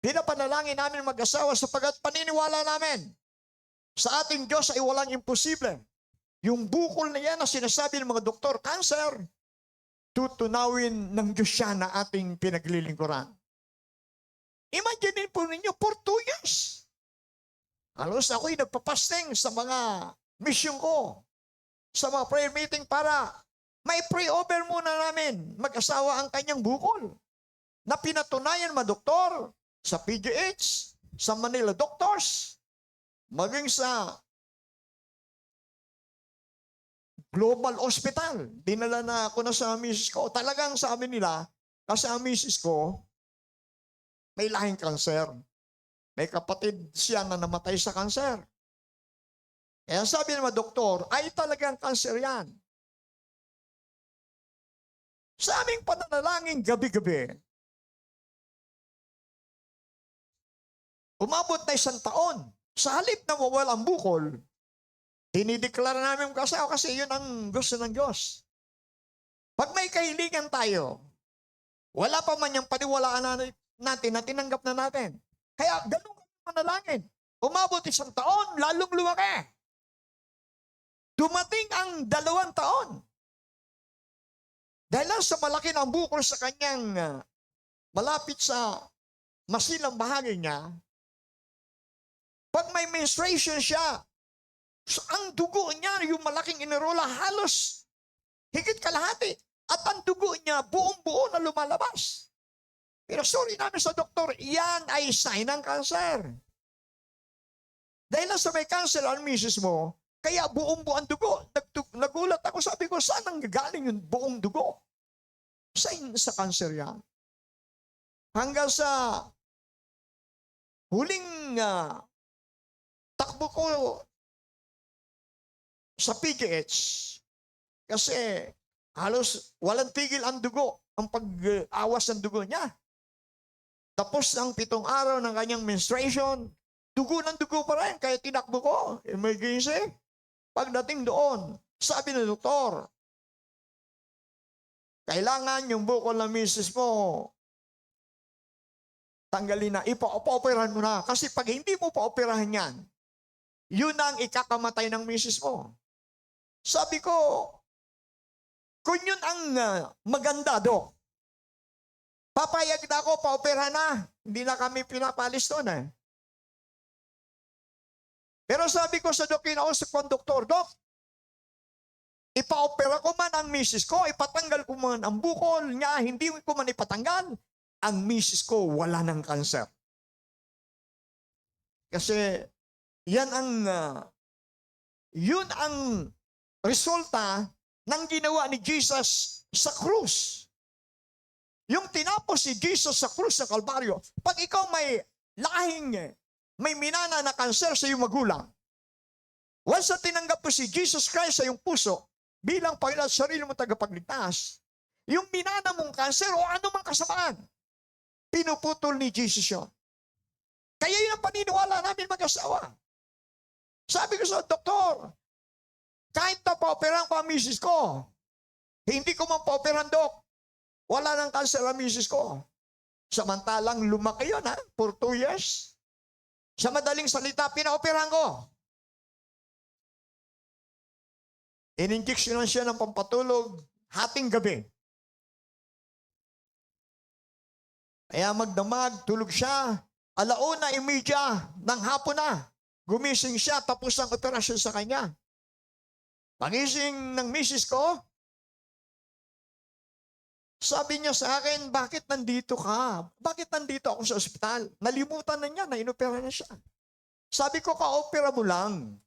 pinapanalangin namin mag-asawa sapagat paniniwala namin sa ating Diyos ay walang imposible. Yung bukol na yan na sinasabi ng mga doktor, cancer, tutunawin ng Diyos siya na ating pinaglilingkuran. Imagine po ninyo, for 2 years. Halos ako'y nagpapasting sa mga mission ko, sa mga prayer meeting para may pray over muna namin mag-asawa ang kanyang bukol. Na pinatunayan mga doktor sa PGH, sa Manila Doctors, maging sa Global Hospital. Dinala na ako na sa misis ko. Talagang sabi nila, kasi ang misis ko, may lahing kanser. May kapatid siya na namatay sa kanser. Kaya sabi ng mga doktor, ay talagang kanser yan. Sa aming pananalangin gabi-gabi, umabot na 1 taon. Sa halip na mawala ang bukol, dinideklara namin kasi yun ang gusto ng Diyos. Pag may kahilingan tayo, wala pa man yung paniwalaan natin na tinanggap na natin. Kaya ganun kami manalangin. Umabot 1 taon, lalong lumaki. Dumating ang 2 taon. Dahil lang sa malaki ng bukol sa kanyang malapit sa masilang bahagi niya, pag may menstruation siya, so ang dugo niya, yung malaking inirola, halos higit kalahati. At ang dugo niya, buong-buo na lumalabas. Pero sorry namin sa doktor, yan ay sign ng cancer. Dahil nasa may cancer ang misis mo, kaya buong-buo ang dugo. Nagulat ako, sabi ko, saan ang gagaling yung buong dugo? Sign sa cancer yan. Hanggang sa huling takbo ko sa PGH, kasi halos walang tigil ang dugo, ang pag-awas ng dugo niya. Tapos ang 7 araw ng kanyang menstruation, dugo ng dugo pa rin, kaya tinakbo ko, emergency. Pagdating doon, sabi ng doktor, kailangan yung bukol ng misis mo, tanggalin na, ipa-operahan mo na. Kasi pag hindi mo pa-operahan yan, yun ang ikakamatay ng misis mo. Sabi ko, kung yun ang maganda, Dok, papayag na ako, pa-opera na. Hindi na kami pinapalis doon eh. Pero sabi ko sa Dok, kinausap ko ang doktor, Dok, ipa-opera ko man ang misis ko, ipatanggal ko man ang bukol niya, hindi ko man ipatanggal, ang misis ko wala ng kanser. Kasi yan yun ang resulta ng ginawa ni Jesus sa krus. Yung tinapos si Jesus sa krus sa Kalbaryo, pag ikaw may lahing, may minana na kanser sa iyong magulang, once na tinanggap mo si Jesus Christ sa iyong puso, bilang Panginoon at sarili mong tagapagligtas, yung minana mong kanser o anumang kasamaan, pinuputol ni Jesus yun. Kaya yun ang paniniwala namin mag-asawa. Sabi ko sa doktor, kahit na pa-operahan ko ang misis ko, hindi ko man pa-operahan, Dok. Wala nang kanser ang misis ko. Samantalang lumaki yun, for 2 years. Sa madaling salita, pina-operahan ko. In-injection siya ng pampatulog, hating gabi. Kaya magdamag, tulog siya. 1:30 ng hapon na. Gumising siya, tapos ang operasyon sa kanya. Pagising ng misis ko, sabi niya sa akin, bakit nandito ka? Bakit nandito ako sa ospital? Nalimutan na niya, na-inopera na siya. Sabi ko, ka-opera mo lang.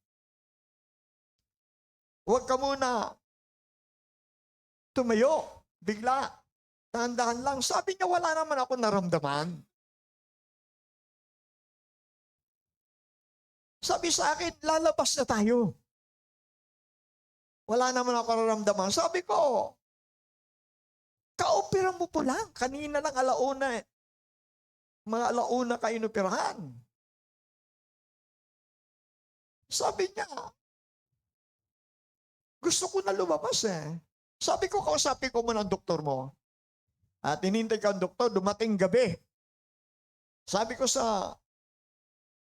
Huwag ka muna tumayo, bigla. Dahan-dahan lang. Sabi niya, wala naman ako naramdaman. Sabi sa akin, lalabas na tayo. Wala naman ako naramdaman. Sabi ko, Kaopera mo po lang. Kanina lang alauna eh. Mga alauna ka inoperahan. Sabi niya, gusto ko na lumabas eh. Sabi ko, kausapin ko muna ang doktor mo. At inintay ka ang doktor, dumating gabi. Sabi ko sa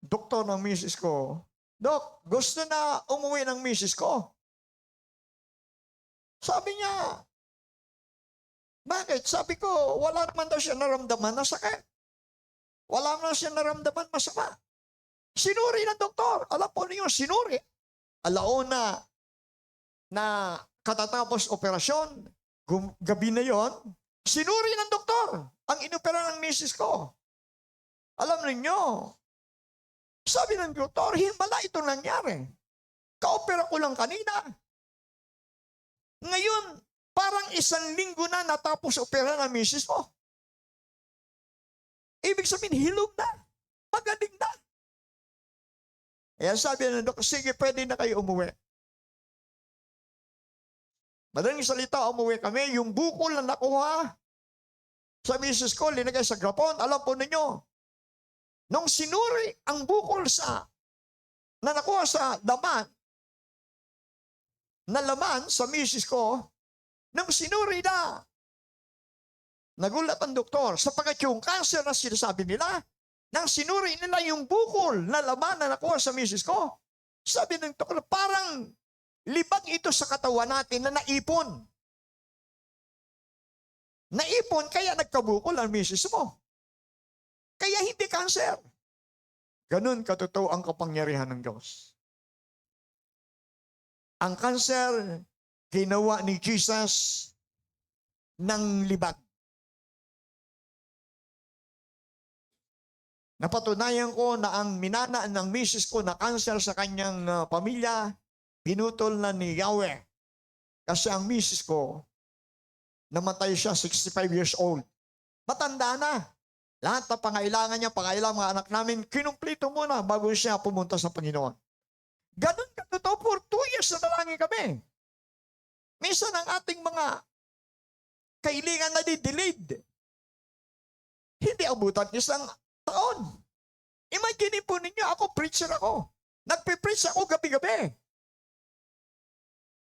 doktor ng misis ko, Dok, gusto na umuwi ng misis ko. Sabi niya, bakit? Sabi ko, wala naman daw siya naramdaman na sakit. Wala naman siya naramdaman masama. Sinuri ng doktor. Alam po niyo, sinuri. Alauna na katatapos operasyon, gabi na yon, sinuri ng doktor ang inopera ng misis ko. Alam ninyo, sabi ng doktor, himala ito nangyari. Kaopera ko lang kanina. Ngayon, parang 1 linggo na natapos opera ng misis mo. Ibig sabihin, hilog na. Magaling na. Kaya sabi ng doktor, sige, pwede na kayo umuwi. Madaling salita, umuwi kami. Yung bukol na nakuha sa misis ko, linagay sa grapon. Alam po ninyo, nung sinuri ang bukol na nakuha sa laman sa misis ko, nung sinuri na, nagulat ang doktor sapagkat yung cancer na sinasabi nila, nang sinuri nila yung bukol na laman na nakuha sa misis ko, sabi ng doktor, parang libag ito sa katawan natin na naipon. Naipon kaya nagkabukol ang misis mo. Kaya hindi cancer. Ganun katotoo ang kapangyarihan ng Diyos. Ang cancer, ginawa ni Jesus ng libag. Napatunayan ko na ang minana ng misis ko na cancer sa kanyang pamilya, pinutol na ni Yahweh. Kasi ang misis ko, namatay siya 65 years old. Matanda na. Lahat na pangailangan niya, pangailangan mga anak namin, kinumplito muna bago siya pumunta sa Panginoon. Ganun katotoo, for 2 years na dalangin kami. Minsan ang ating mga kailangan na delayed. Hindi abutan 1 taon. Imagine po ninyo, ako preacher ako. Nagpipreach ako gabi-gabi.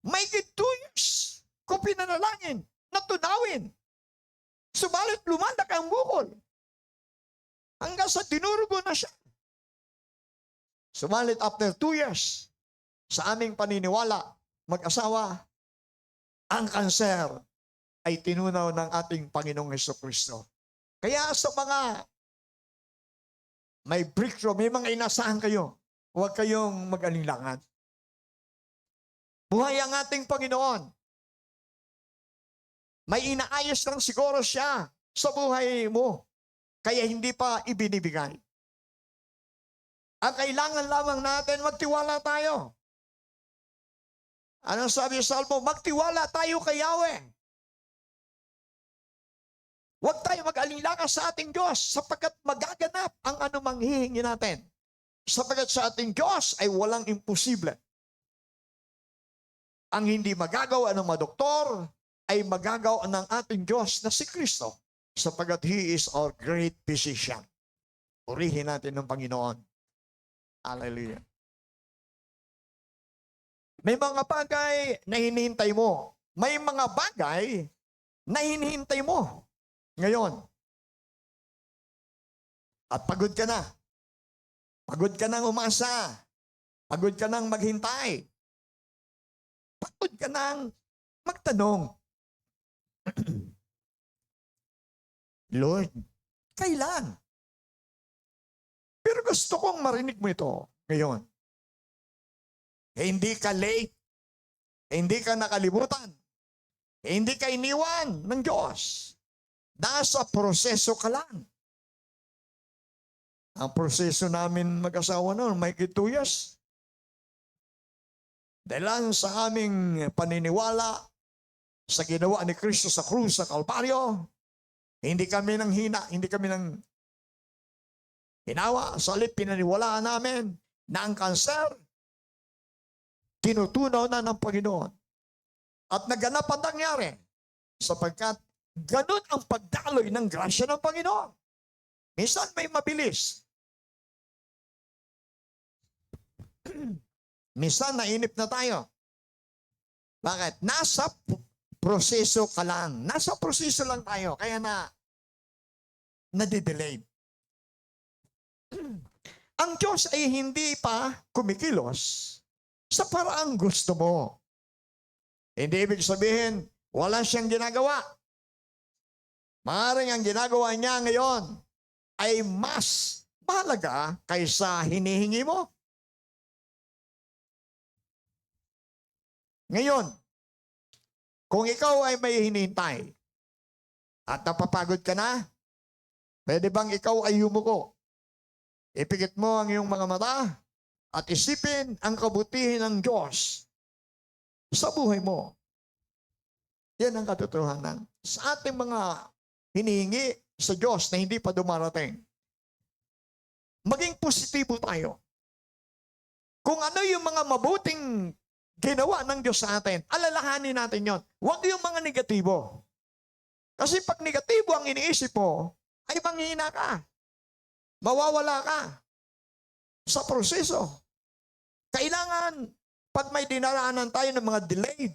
May 2 years ko pinanalangin, natunawin. Subalit lumandak ang bukol. Hanggang sa tinurugo na siya. Subalit after 2 years, sa aming paniniwala, mag-asawa, ang kanser ay tinunaw ng ating Panginoong Hesukristo. Kaya sa mga may breakthrough, may mga inasahan kayo, huwag kayong mag-alinlangan. Buhay ang ating Panginoon. May inaayos lang siguro siya sa buhay mo, kaya hindi pa ibinibigay. Ang kailangan lamang natin, magtiwala tayo. Anong sabi sa Salmo? Magtiwala tayo kay Yahweh. Huwag tayo mag-alinlangan sa ating Diyos sapagkat magaganap ang anumang hihingi natin. Sapagkat sa ating Diyos ay walang imposible. Ang hindi magagawa ng mga doktor ay magagawa ng ating Diyos na si Kristo sapagkat He is our great physician. Purihin natin ng Panginoon. Hallelujah. May mga bagay na hinihintay mo. May mga bagay na hinihintay mo ngayon. At pagod ka na. Pagod ka nang umasa. Pagod ka nang maghintay. Pagod ka nang magtanong. Lord, kailan? Pero gusto kong marinig mo ito ngayon. Hindi ka late. Hindi ka nakalimutan. Hindi ka iniwan ng Diyos. Nasa proseso ka lang. Ang proseso namin mag-asawa noon, may 2 years. Dahil lang sa aming paniniwala sa ginawa ni Kristo sa krus sa Kalbaryo, hindi kami nang hina, hindi kami nang hinawa. Sa halip, pinaniwalaan namin na ang kanser, tinutunaw na ng Panginoon. At naganap ang nangyari sapagkat Ganun ang pagdaloy ng grasya ng Panginoon. Minsan may mabilis. Minsan nainip na tayo. Bakit? Nasa proseso ka lang. Nasa proseso lang tayo. Kaya nadidelayed. Ang Diyos ay hindi pa kumikilos sa paraang gusto mo. Hindi ibig sabihin, wala siyang ginagawa. Maaaring ang ginagawa niya ngayon ay mas mahalaga kaysa hinihingi mo. Ngayon, kung ikaw ay may hinihintay at napapagod ka na, pwede bang ikaw ay yumuko? Ipikit mo ang iyong mga mata at isipin ang kabutihan ng Diyos sa buhay mo. Yan ang katotohanan. Sa ating mga hinihingi sa Diyos na hindi pa dumarating, maging positibo tayo. Kung ano yung mga mabuting ginawa ng Diyos sa atin, alalahanin natin yon. Huwag yung mga negatibo. Kasi pag negatibo ang iniisip mo, ay manghihina ka. Mawawala ka sa proseso. Kailangan, pag may dinaraanan tayo ng mga delayed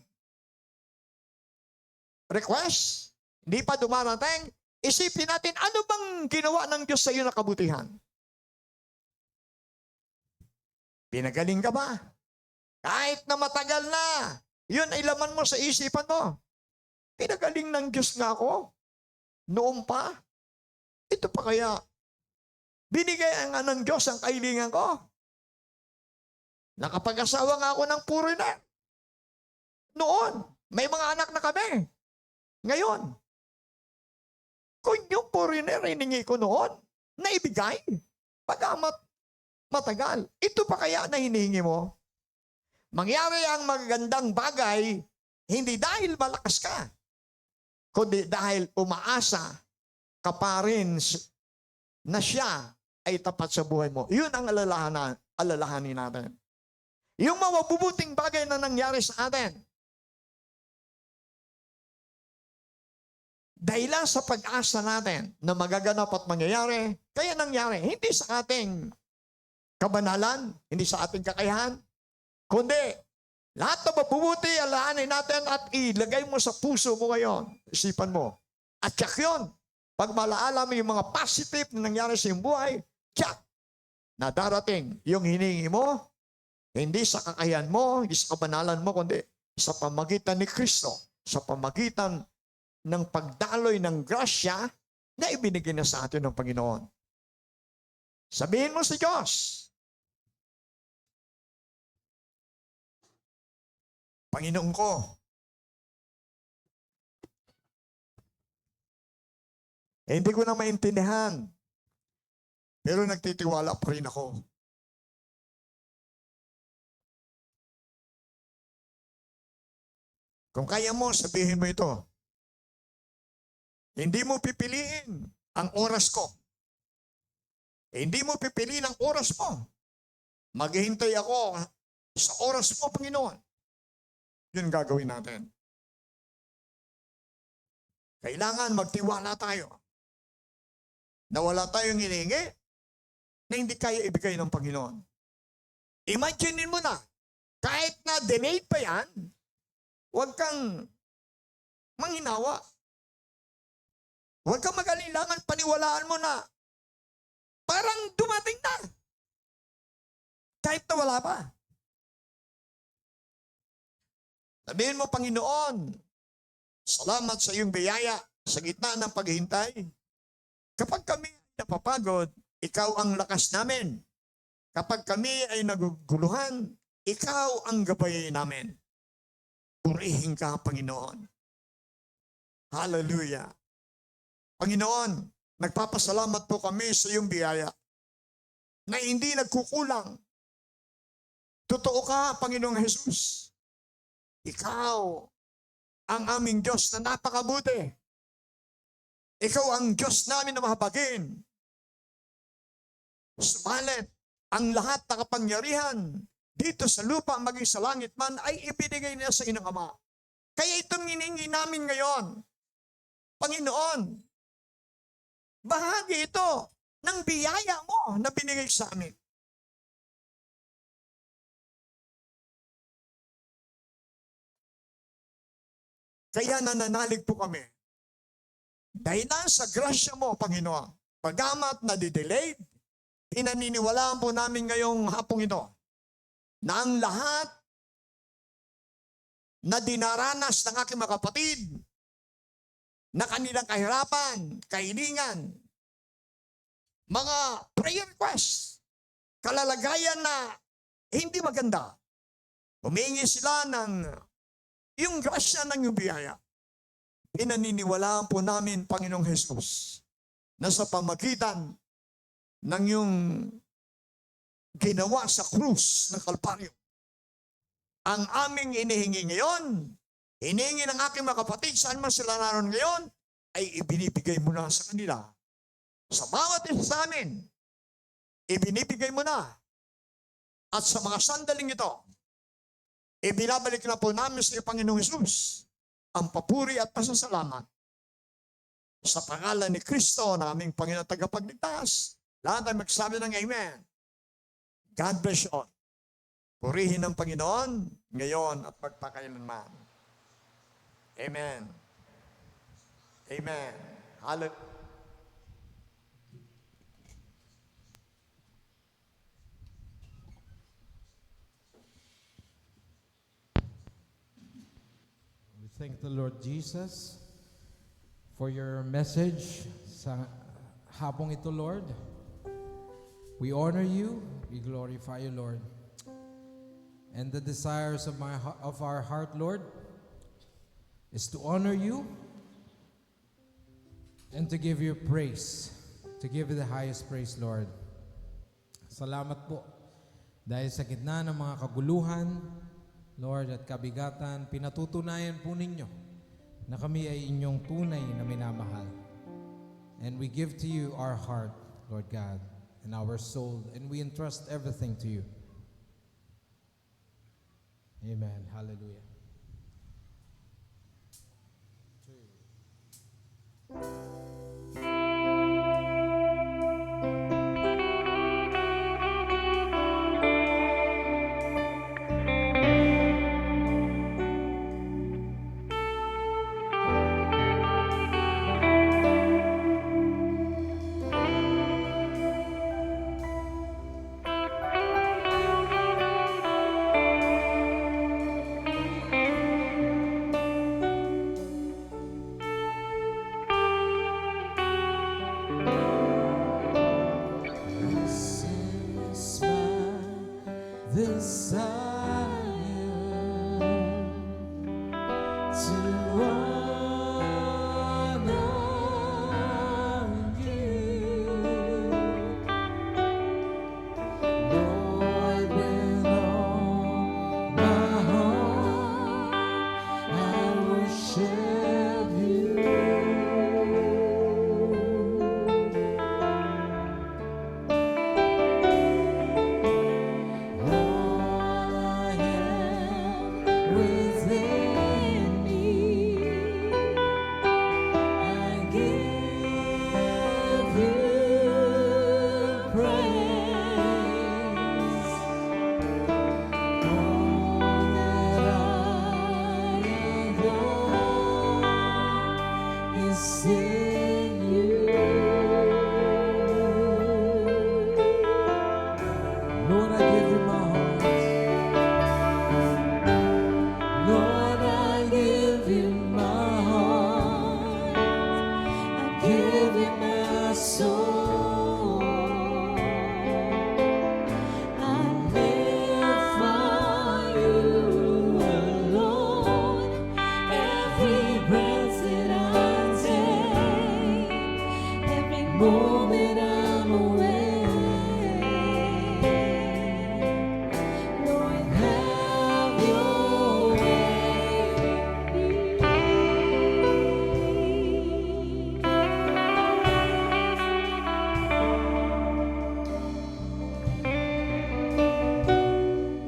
request, hindi pa dumarating, isipin natin, ano bang ginawa ng Diyos sa iyo na kabutihan? Pinagaling ka ba? Kahit na matagal na, yun ay laman mo sa isipan mo. Pinagaling ng Diyos nga ako. Noon pa. Ito pa kaya, binigay nga ng Diyos ang kahilingan ko. Nakapag-asawa nga ako ng foreigner. Noon, may mga anak na kami. Ngayon, kung yung foreigner hiningi ko noon, naibigay, pag-amat matagal. Ito pa kaya na hinihingi mo? Mangyari ang magagandang bagay, hindi dahil malakas ka, kundi dahil umaasa ka pa rin na siya ay tapat sa buhay mo. Yun ang alalahanin natin. Yung mabubuting bagay na nangyari sa atin, dahil lang sa pag-asa natin na magaganap at mangyayari, kaya nangyari, hindi sa ating kabanalan, hindi sa ating kakayahan, kundi lahat na mabubuti, alaanin natin at ilagay mo sa puso mo ngayon, isipan mo. At tsak yun, pag malaala mo yung mga positive na nangyari sa iyong buhay, tsak, na darating yung hiningi mo, hindi sa kakayahan mo, hindi sa kabanalan mo, kundi sa pamagitan ni Kristo, sa pamagitan ng pagdaloy ng grasya na ibinigay na sa atin ng Panginoon. Sabihin mo sa Diyos, Panginoon ko, hindi ko na maintindihan, pero nagtitiwala pa rin ako. Kung kaya mo, sabihin mo ito. Hindi mo pipiliin ang oras ko. Hindi mo pipiliin ang oras mo. Maghihintay ako sa oras mo, Panginoon. Yun gagawin natin. Kailangan magtiwala tayo na wala tayong hinihingi na hindi kaya ibigay ng Panginoon. Imagine mo na, kahit na delayed pa yan, huwag kang manghinawa. Huwag kang mag-alilangan, paniwalaan mo na parang dumating na. Kahit na wala pa. Sabihin mo, Panginoon, salamat sa iyong biyaya sa gitna ng paghihintay. Kapag kami napapagod, ikaw ang lakas namin. Kapag kami ay naguguluhan, ikaw ang gabay namin. Purihin ka, Panginoon. Hallelujah. Panginoon, nagpapasalamat po kami sa iyong biyaya na hindi nagkukulang. Totoo ka, Panginoong Jesus. Ikaw ang aming Diyos na napakabuti. Ikaw ang Diyos namin na mahabagin. Subalit, ang lahat na kapangyarihan dito sa lupa, maging sa langit man, ay ibinigay niya sa inyong Ama. Kaya itong hiningi namin ngayon, Panginoon, bahagi ito ng biyaya mo na binigay sa amin. Kaya nananalig po kami. Dahil lang sa grasya mo, Panginoon, pagamat na didelayed, pinaniniwalaan po namin ngayong hapong ito na ang lahat na dinaranas ng aking mga kapatid na kanilang kahirapan, kahilingan, mga prayer requests, kalalagayan na hindi maganda. Humingi sila ng yung grasya ng iyong biyaya. Pinaniniwalaan po namin, Panginoong Jesus, na sa pamagitan ng iyong ginawa sa krus ng Kalbaryo, ang aming inihingi ngayon, hinihingi ng aking mga kapatid, saan man sila naroon ngayon, ay ibinibigay mo na sa kanila. Sa bawat isa sa amin, ibinibigay mo na. At sa mga sandaling ito, ibinabalik na po namin sa Panginoong Jesus ang papuri at pasasalamat sa pangalan ni Kristo na aming Panginoon tagapagligtas. Lahat ay magsabi ng Amen. God bless you all. Purihin ng Panginoon ngayon at magpakailanman. Amen. Amen. Hallelujah. We thank the Lord Jesus for your message sa hapong ito, Lord. We honor you, we glorify you, Lord. And the desires of our heart, Lord, is to honor you and to give you praise, to give you the highest praise, Lord. Salamat po dahil sa gitna ng mga kaguluhan, Lord, at kabigatan, pinatutunayan po ninyo na kami ay inyong tunay na minamahal. And we give to you our heart, Lord God, and our soul, and we entrust everything to you. Amen. Hallelujah.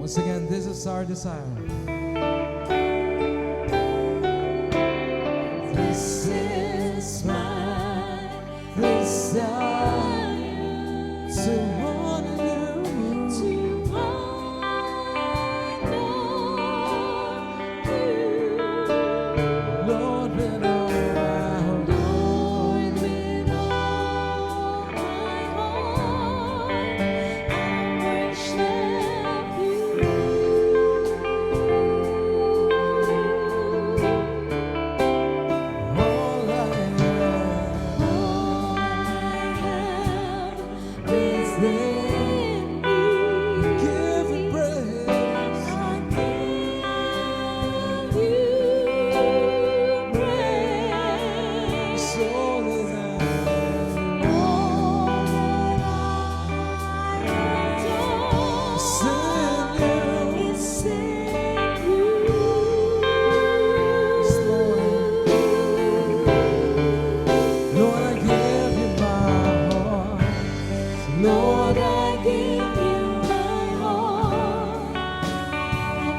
Once again, this is our desire. This is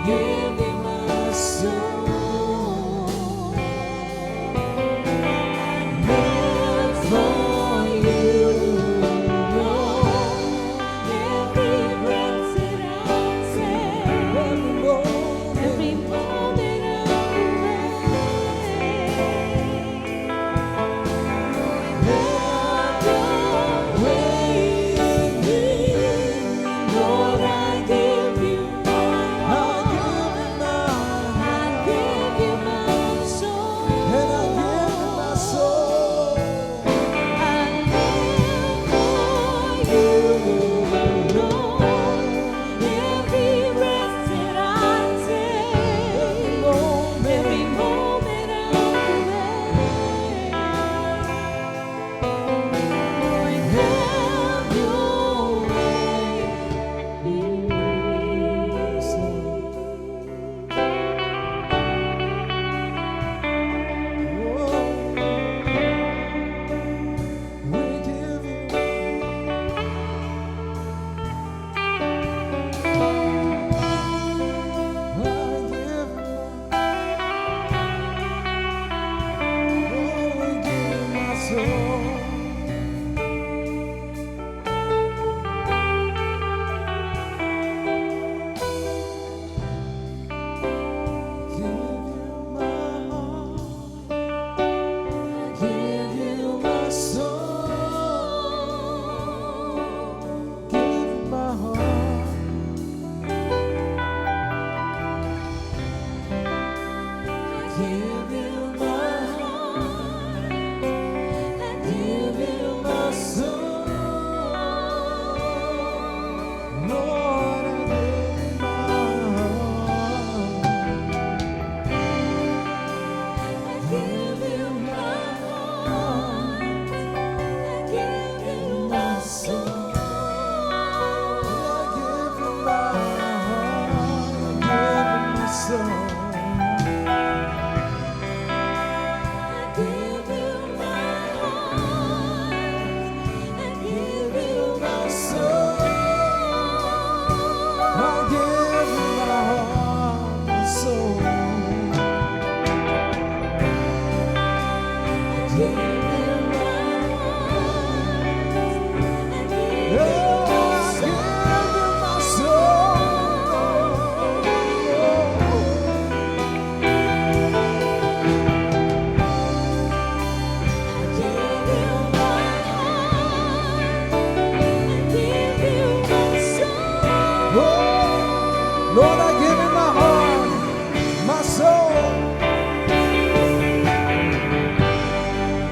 give you my soul. Live for you, Lord. Every breath that I take, every moment I'm awake. Have your way in me, Lord. I give you my heart. I give you my soul. And I give you my soul. I live for you, Lord. Every breath that I take, every moment I'm awake. Lord, have your way in me. Give you my soul. Give you my heart. Give you my heart. Give you my soul. Lord, I give you my heart. I give you my soul. I give you my heart. I give you my soul. I give you my heart. I give you my soul. I give you my heart, my soul. I give you my heart. I give you my soul. I give you my heart. I give you my soul. Lord, I give you my heart, my soul.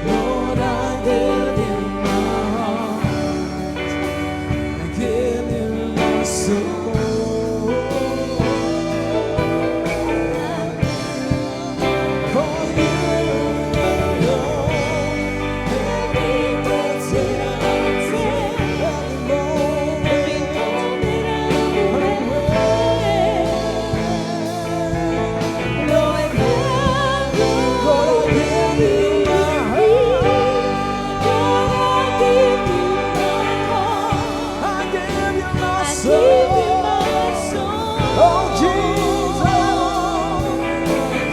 Lord, I give you my heart. I give you my soul. For you alone, every breath that I take, every moment I'm awake. Lord, have your way in me. Lord, I give you my heart. I give you my I soul. give you my soul. Oh, Jesus.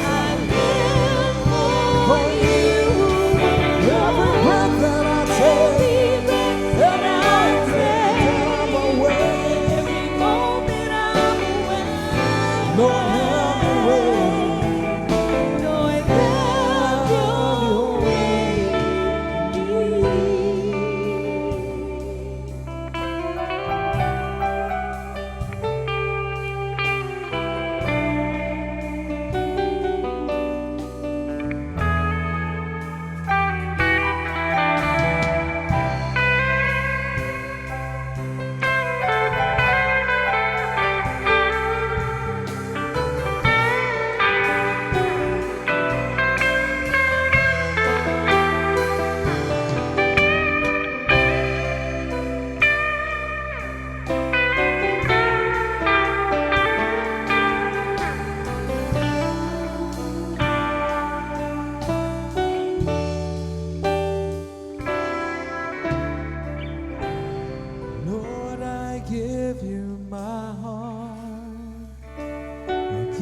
I live for you. Every breath that I take, Every breath that I take, I'm awake. every moment I'm awake. Lord, have your way. Lord, have your way in me.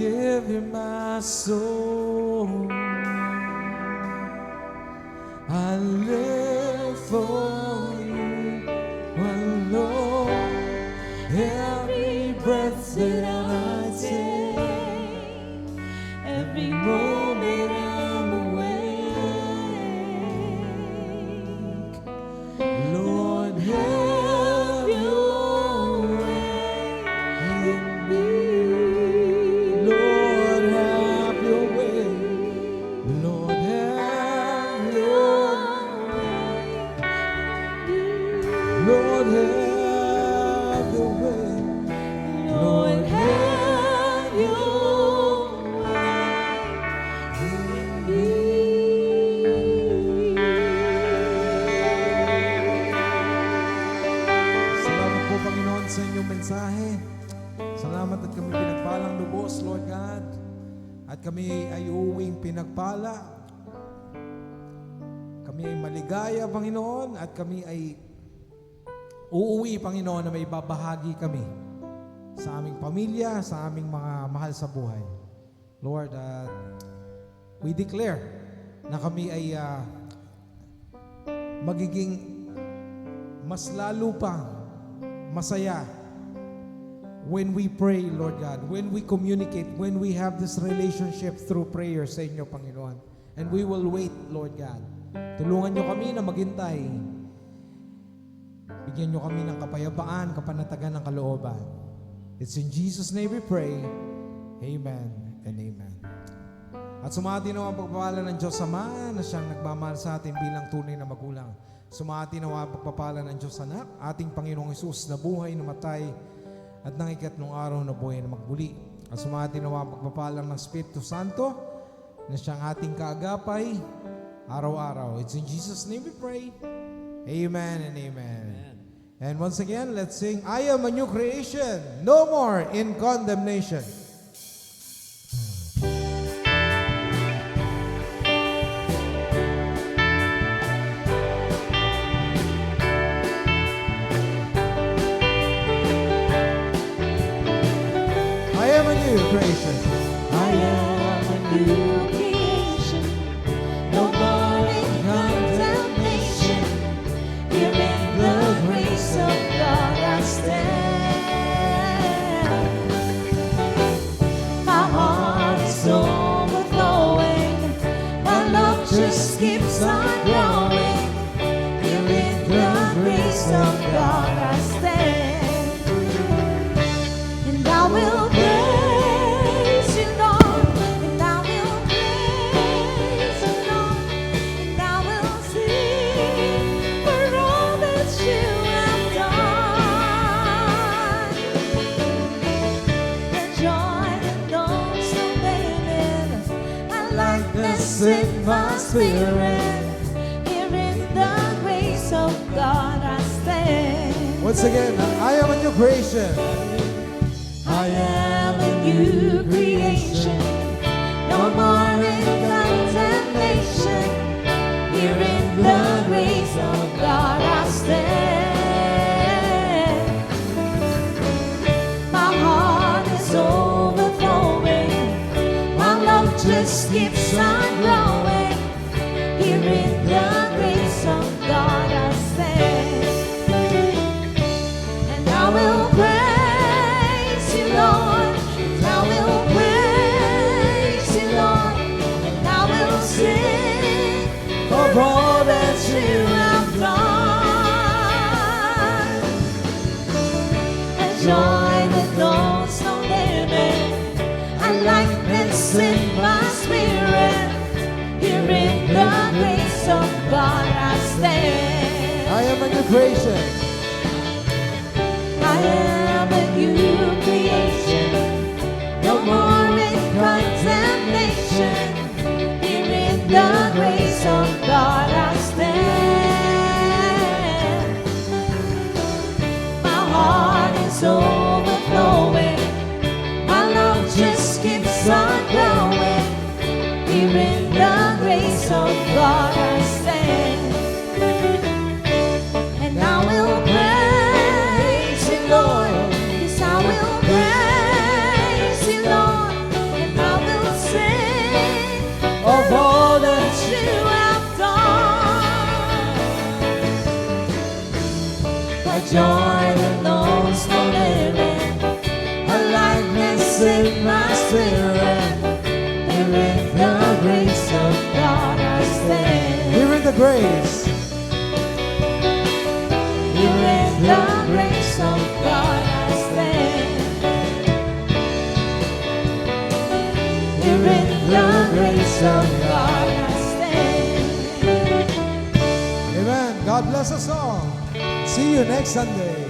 give you my soul. I live for you alone. Every breath that I take, every moment I'm awake. Lord, have your way in me. Lord, have your way. Lord, have your way. Lord, have your way. Lord, have your Salamat po, Panginoon, sa inyong mensahe. Salamat at kami pinagpalang lubos, Lord God. At kami ay uuwing pinagpala. Kami ay maligaya, Panginoon, at kami ay uuwi, Panginoon, na may babahagi kami sa aming pamilya, sa aming mga mahal sa buhay. Lord, we declare na kami ay magiging mas lalo pa masaya when we pray, Lord God, when we communicate, when we have this relationship through prayer sa inyo, Panginoon. And we will wait, Lord God. Tulungan nyo kami na maghintay. Bigyan nyo kami ng kapayapaan, kapanatagan ng kalooban. It's in Jesus' name we pray. Amen and amen. At sumati nawa ang pagpapala ng Diyos Ama na siyang nagmamahal sa atin bilang tunay na magulang. Sumati nawa ang pagpapala ng Diyos Anak, ating Panginoong Hesus na buhay, namatay, at nang ikatlong araw na buhay na magbuli. At sumati nawa ang pagpapala ng Espiritu Santo na siyang ating kaagapay araw-araw. It's in Jesus' name we pray. Amen and amen. And once again, let's sing, I am a new creation, no more in condemnation. I am a new creation. I am a new creation, no more in condemnation. Here in the grace of God I stand. My heart is overflowing, my love just keeps on growing. Here in the grace of God I stand. And I will praise you, Lord. And I will praise you, Lord. And I will sing for all that you have done. The joy that knows no limit, and lightness in my spirit. Here in the grace of God I stand. Once again, I am a new creation. I am a new creation, no more in condemnation. Here in the grace of God I stand. My heart is overflowing, my love just keeps on growing. Here in the grace of God I stand. And I will praise you, Lord. And I will praise you, Lord. And I will sing for all that you have done. A joy that knows no limit, and lightness in my spirit. Here in the grace of God I stand. I am a new creation. I am a new creation, no more in condemnation. Here in the grace of God I stand. My heart is overflowing, my love just keeps on growing. Here in the grace of God I stand. And I will Here in the grace of God I stand. Amen. God bless us all. See you next Sunday.